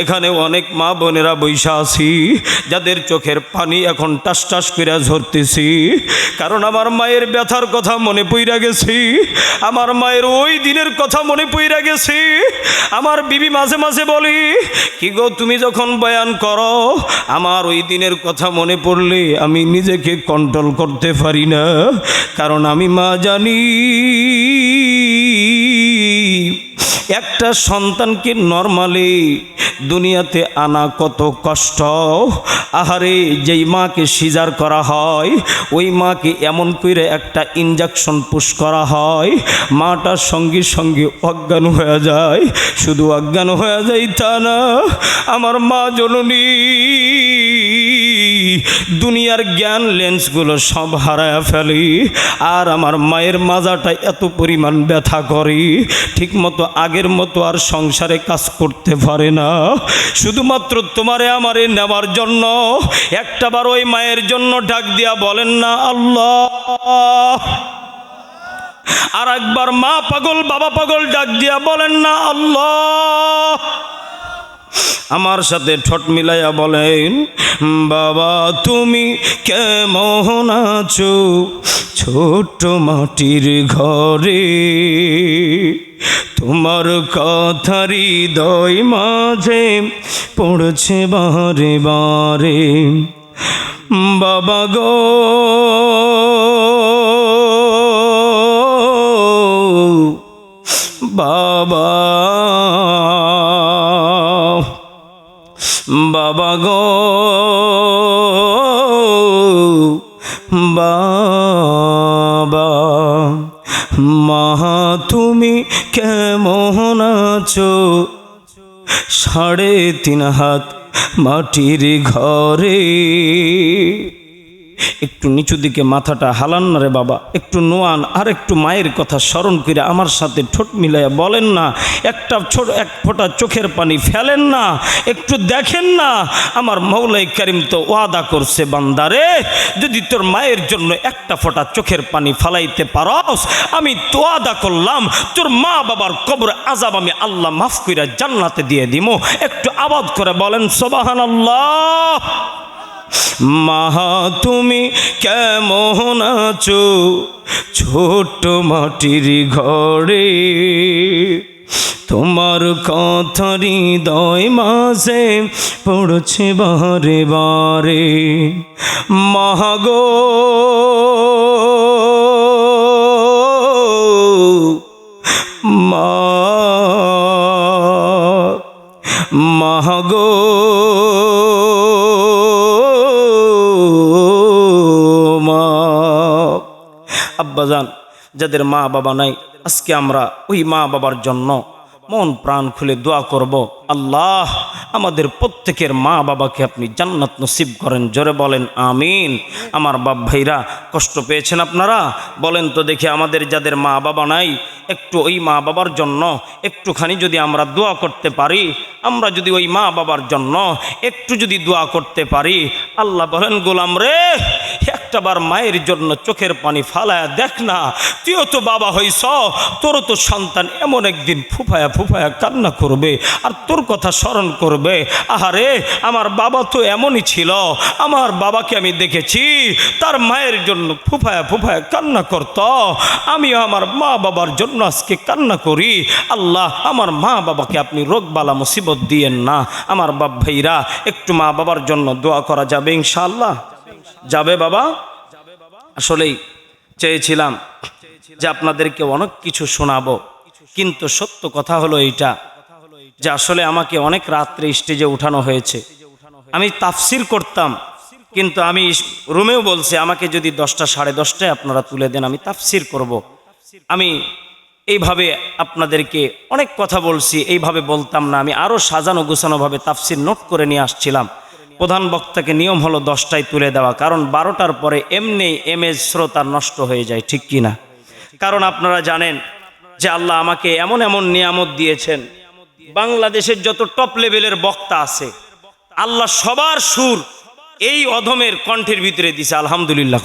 এখানে অনেক মা বোনেরা বৈশা আছি যাদের চোখের পানি এখন টাস টাস করে ঝরতেছি, কারণ আমার মায়ের ব্যথার কথা মনে পইরা গেছি, আমার মায়ের ওই দিনের কথা মনে পইরা গেছি। আমার বিবি মাঝে মাঝে বলি কি গো তুমি যখন বয়ান করো আমার ওই দিনের কথা মনে পড়লে আমি নিজেকে কন্ট্রোল করতে পারি না, কারণ আমি মা জানি একটা সন্তানকে নরমালি দুনিয়াতে আনা কত কষ্ট। আহারে, যেই মাকে সিজার করা হয় ওই মাকে এমন করে একটা ইনজেকশন পুশ করা হয়, মাটার সঙ্গে সঙ্গে অজ্ঞান হয়ে যায়। শুধু অজ্ঞান হয়ে যায় তা না, আমার মা জননী দুনিয়ার জ্ঞান লেন্সগুলো সব হারায় ফেলি, আর আমার মায়ের মাজাটা এত পরিমাণ ব্যথা করে ঠিক মতো আগের মতো আর সংসারে কাজ করতে পারে না। শুধুমাত্র তোমারে আমারে নেওয়ার জন্য একটাবার ওই মায়ের জন্য ডাক দিয়া বলেন না আল্লাহ। আর একবার মা পাগল বাবা পাগল ডাক দিয়া বলেন না আল্লাহ। আমার সাথে ঠোঁট মিলাইয়া বলেন বাবা তুমি কেমন আছো ছোট্ট মাটির ঘরে, তোমার কথা হৃদয় মাঝে পড়ছে বারে বারে, বাবা গো বাবা বাবা গো বাবা, মা তুমি কেমন আছো 3.5 হাত মাটির ঘরে। একটু নিচু দিকে মাথাটা হালান না রে বাবা, একটু নোয়ান, আর একটু মায়ের কথা স্মরণ করে আমার সাথে ঠোঁট মিলাইয়া বলেন না, একটা ছোট এক ফোঁটা চোখের পানি ফেলেন না, একটু দেখেন না। আমার মৌলাই কারিম তো ওয়াদা করছে বান্দারে যদি তোর মায়ের জন্য একটা ফোঁটা চোখের পানি ফালাইতে পারস আমি তো ওয়াদা করলাম তোর মা বাবার কবর আযাব আমি আল্লাহ মাফ কইরা জান্নাতে দিয়ে দিমু। একটু আওয়াজ করে বলেন সুবহানাল্লাহ। মা তুমি কেমন আছো ছোট্ট মাটির ঘরে, তোমার কথা হৃদয় মাঝে পড়ছে বারে বারে, মা গো মা গো আব্বাজান, যাদের মা বাবা নাই আজকে আমরা ওই মা বাবার জন্য মন প্রাণ খুলে দোয়া করব, আল্লাহ আমাদের প্রত্যেকের মা বাবাকে আপনি জান্নাত নসিব করেন, জোরে বলেন আমিন। আমার বাপ ভাইরা, কষ্ট পেয়েছেন আপনারা? বলেন তো দেখি, আমাদের যাদের মা বাবা নাই, একটু ওই মা বাবার জন্য একটুখানি যদি আমরা দোয়া করতে পারি, আমরা যদি ওই মা বাবার জন্য একটু যদি দোয়া করতে পারি, আল্লাহ বলেন গোলাম রে, একটাবার মায়ের জন্য চোখের পানি ফালায়া দেখ না, তুইও তো বাবা হইছ, তোরও তো সন্তান এমন একদিন ফুফায়া ফুফায়া কান্না করবে আর তোর কথা স্মরণ করবে, আহারে আমার বাবা তো এমনই ছিল, আমার বাবাকে আমি দেখেছি তার মায়ের জন্য ফুফায়া ফুফায়া কান্না করত, আমিও আমার মা বাবার জন্য আজকে কান্না করি। আল্লাহ আমার মা বাবাকে আপনি রোগ বালা মুসিবত দিয়েন না। আমার বাপ ভাইরা, একটু মা বাবার জন্য দোয়া করা যাবে ইনশাআল্লাহ? যাবে বাবা? আসলেই চেয়েছিলাম যে আপনাদেরকে অনেক কিছু শোনাবো, কিন্তু সত্য কথা হলো এইটা যে আসলে আমাকে অনেক রাত্রে স্টেজে উঠানো হয়েছে। আমি তাফসির করতাম, কিন্তু আমি রুমেও বলছি আমাকে যদি 10টা সাড়ে 10টায় আপনারা তুলে দেন আমি তাফসির করব। আমি এইভাবে আপনাদেরকে অনেক কথা বলছি, এইভাবে বলতাম না, আমি আরও সাজানো গোছানোভাবে তাফসির নোট করে নিয়ে আসছিলাম। প্রধান বক্তাকে নিয়ম হলো 10টায় তুলে দেওয়া, কারণ 12টার পরে এমনি এমএজ শ্রোতা নষ্ট হয়ে যায়, ঠিক কি না? কারণ আপনারা জানেন যে আল্লাহ আমাকে এমন এমন নিয়ামত দিয়েছেন, বাংলাদেশের যত টপ লেভেলের বক্তা আছে আল্লাহ সবার সুর এই অধমের কণ্ঠের ভিতরে দিছে, আলহামদুলিল্লাহ।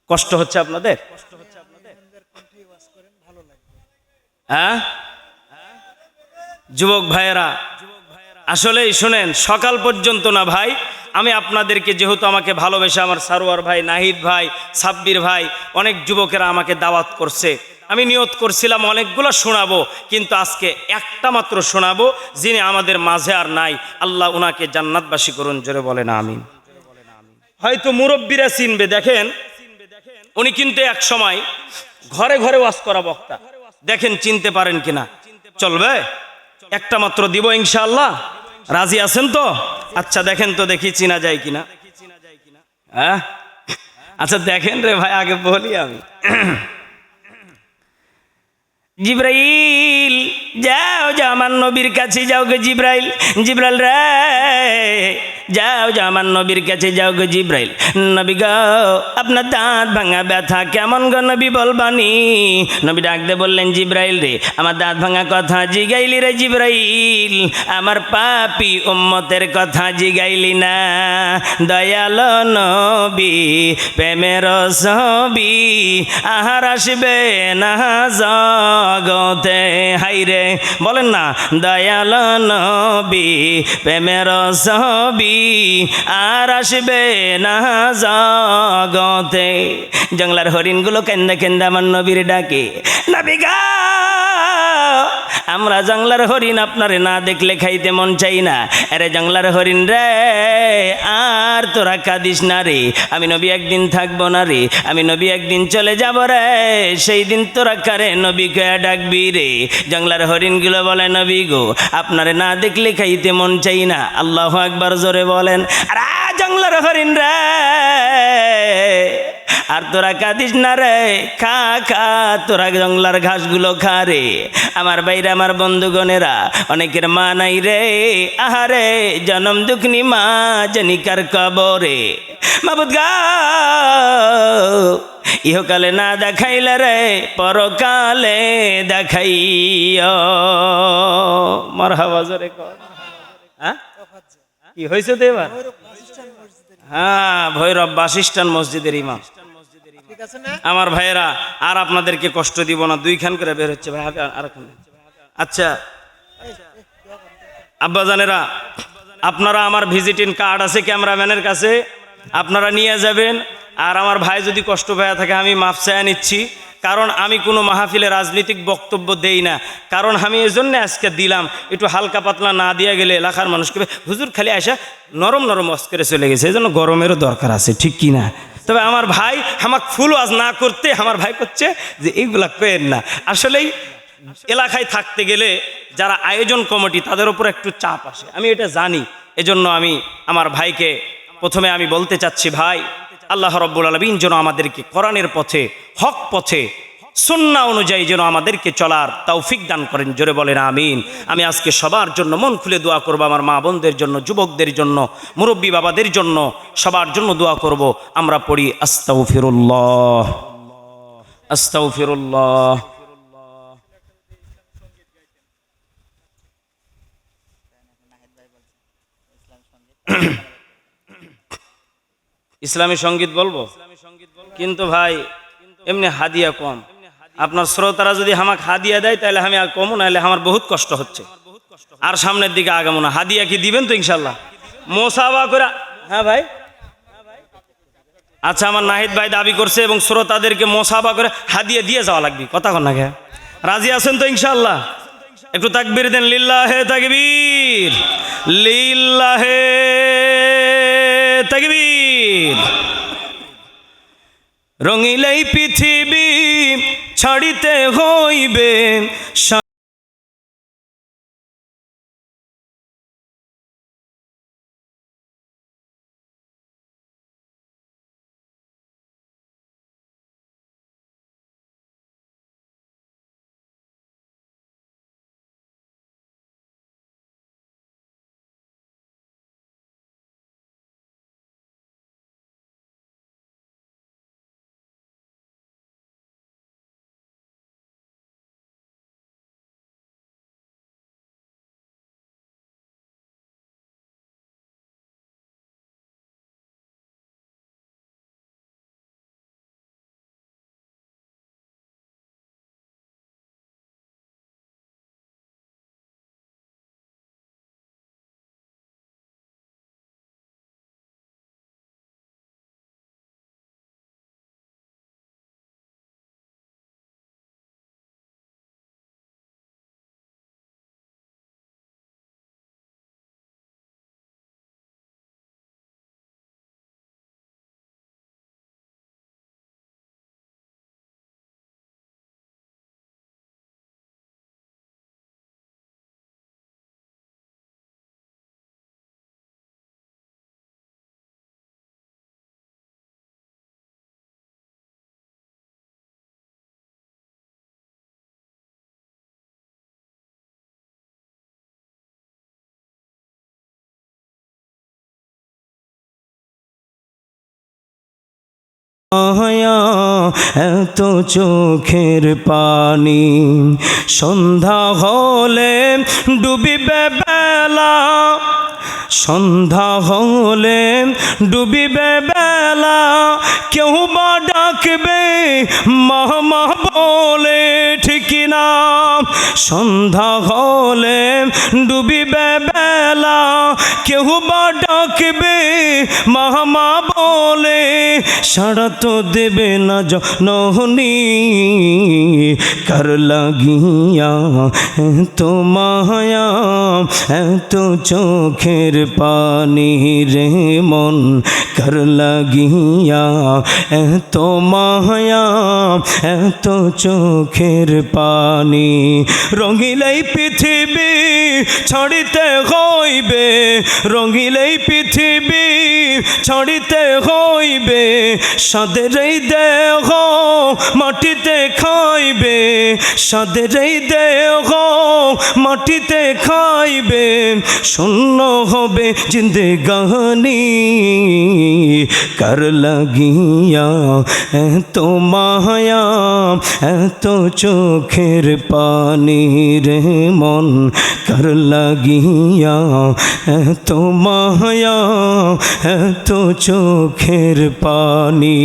কষ্ট হচ্ছে আপনাদের? হ্যাঁ যুবক ভাইয়েরা, আসলেই শোনেন, সকাল পর্যন্ত না ভাই, আমি আপনাদেরকে, যেহেতু আমাকে ভালোবেসে আমার সারোয়ার ভাই, নাহিদ ভাই, সাব্বির ভাই, অনেক যুবকেরা আমাকে দাওয়াত করছে, আমি নিয়ত করছিলাম অনেকগুলো শোনাবো, কিন্তু আজকে একটা মাত্র শোনাবো, যিনি আমাদের মাঝে আর নাই, আল্লাহ উনাকে জান্নাতবাসী করুন, জোরে বলেন আমিন। হয়তো মুরব্বীরা চিনবে, দেখেন উনি কিন্তু এক সময় ঘরে ঘরে ওয়াজ করা বক্তা, দেখেন চিনতে পারেন কিনা। চলবে? একটা মাত্র দিব ইনশাআল্লাহ, রাজি আছেন তো? আচ্ছা দেখেন তো দেখি চিনা যায় কিনা। হ্যাঁ আচ্ছা দেখেন রে ভাই, আগে বলি আমি। জিব্রাইল যাও যাও আমার নবীর কাছে যাও গো জিব্রাইল, জিব্রাইল রে যাও যাও আমার নবীর কাছে যাও গো জিব্রাইল, নবী গো আপনার দাঁত ভাঙা ব্যথা কেমন গো নবী বলবানি। নবী ডাকতে বললেন জিব্রাইল রে, আমার দাঁত ভাঙা কথা জিগাইলি রে জিব্রাইল, আমার পাপি উম্মতের কথা জিগাইলি না। দয়ালো নবী প্রেমের ছবি আহার আসবে না জগতে, হাইরে বলেন না, দয়াল নবী প্রেমের ছবি আর আসবে না জগতে। জংলার হরিণগুলো কেন্দা কেন্দা আমার নবীর ডাকে, নবী গো আমরা জংলার হরিণ আপনারে না দেখলে খাইতে মন চাই না। আরে জংলার হরিণ রে, আর তোরা কাঁদিস না রে, আমি নবী একদিন থাকবো না রে, আমি নবী একদিন চলে যাব রে, সেই দিন তোরা কারে নবী কয়া ডাকবি রে। জংলার হরিণগুলো বলে, নবী গো আপনারে না দেখলে খাইতে মন চাই না। আল্লাহু আকবার জোরে বলেন। আরে জংলার হরিণ রে, আর তোরা কাঁদিস না রে, খা খা তোরা জংলার ঘাসগুলো খা রে। আমার বাইরে আমার বন্ধুগণেরা, অনেকের মা নাই রে, আহারে জনম দুঃখনি মা জনিকার কবরে। মাবুদ গা ইহকালে না দেখাইলে রে, পরকালে দেখাইও। মারহাবা জোরে কর। হ্যাঁ কি হয়েছে তো এবার? হ্যাঁ ভৈরব বাসিস্তান মসজিদের ইমাম। আমার ভাইয়েরা, আর আপনাদেরকে কষ্ট দিব না, 2 খান করে বের হচ্ছে ভাই, আর আচ্ছা আব্বাজানেরা, আপনারা আমার ভিজিটিং কার্ড আছে ক্যামেরাম্যানের কাছে, আপনারা নিয়ে যাবেন। আর আমার ভাই যদি কষ্ট পেয়ে থাকে আমি মাফ চাইয়া নিচ্ছি, কারণ আমি কোনো মাহফিলে রাজনৈতিক বক্তব্য দেই না, কারণ আমি এই জন্য আজকে দিলাম, একটু হালকা পাতলা না দিয়ে গেলে এলাকার মানুষকে হুজুর খালি আসা নরম নরম ওয়াজ করে চলে গেছে, এই জন্য গরমেরও দরকার আছে, ঠিক কি না? তবে আমার ভাই আমাকে ফুল ওয়াজ না করতে আমার ভাই করছে যে এইগুলা পেন না। আসলেই এলাকায় থাকতে গেলে যারা আয়োজন কমিটি তাদের উপর একটু চাপ আসে, আমি এটা জানি। এজন্য আমি আমার ভাইকে প্রথমে আমি বলতে চাচ্ছি, ভাই আল্লাহ রাব্বুল আলামিন যেন আমাদেরকে কোরআনের পথে, হক পথে সুন্নাহ অনুযায়ী যেন আমাদেরকে চলার তৌফিক দান করেন। জোরে বলেন আমিন। আমি আজকে সবার জন্য মন খুলে দোয়া করব, আমার মা বোনদের জন্য, যুবকদের জন্য, মুরব্বী বাবাদের জন্য, সবার জন্য দোয়া করব। আমরা পড়ি আস্তাগফিরুল্লাহ, আস্তাগফিরুল্লাহ। ইসলামী সঙ্গীত বলবো, কিন্তু ভাই এমনি হাদিয়া কম। আপনার শ্রোতারা যদি আমাকে হাদিয়া দেয় তাহলে আমি আর কমও, নাহলে আমার বহুত কষ্ট হচ্ছে, আর সামনের দিকে আগামো না। হাদিয়া কি দিবেন তো ইনশাল্লাহ? মোসাবা করে। হ্যাঁ ভাই, আচ্ছা, আমার নাহিদ ভাই দাবি করছে এবং শ্রোতাদেরকে মোসাবা করে হাদিয়া দিয়ে যাওয়া লাগবে। কথা কন না, রাজি আছেন তো ইনশাল্লাহ? একটু তাকবীর দেন, লিল্লাহে তাকবীর, লিল্লাহে তাকবীর। রঙিলেই পৃথিবী ছাড়িতে হইবে, মায়া এত চোখের পানি, সন্ধ্যা হলে ডুবিবে বেলা, সন্ধ্যা হলে ডুবিবে বেলা, কেউ বা ডাকবে মা মা বলে, ঠিক না? সন্ধ্যা হলে ডুবিবে বেলা, কেউ বা ডাকবে মা মা বলে, সাড়া তো দেবে না জননী, কার লাগিয়া এত মায়া এত চোখের পানি রে মন, কার লাগিয়া এত মায়া এত চোখের পানি। রঙিলেই পৃথিবী ছাড়িতে হইবে, রঙিলেই পৃথিবী ছাড়িতে হইবে, সাদের এই দেহ মাটিতে খাইবে, সাদের এই দেহ মাটিতে খাইবে, শূন্য হবে জিন্দেগানি, কার লাগিয়া এত মায়া এত চোখের পানি রে মন, কার লাগিয়া এত মায়া এত চোখের পানি।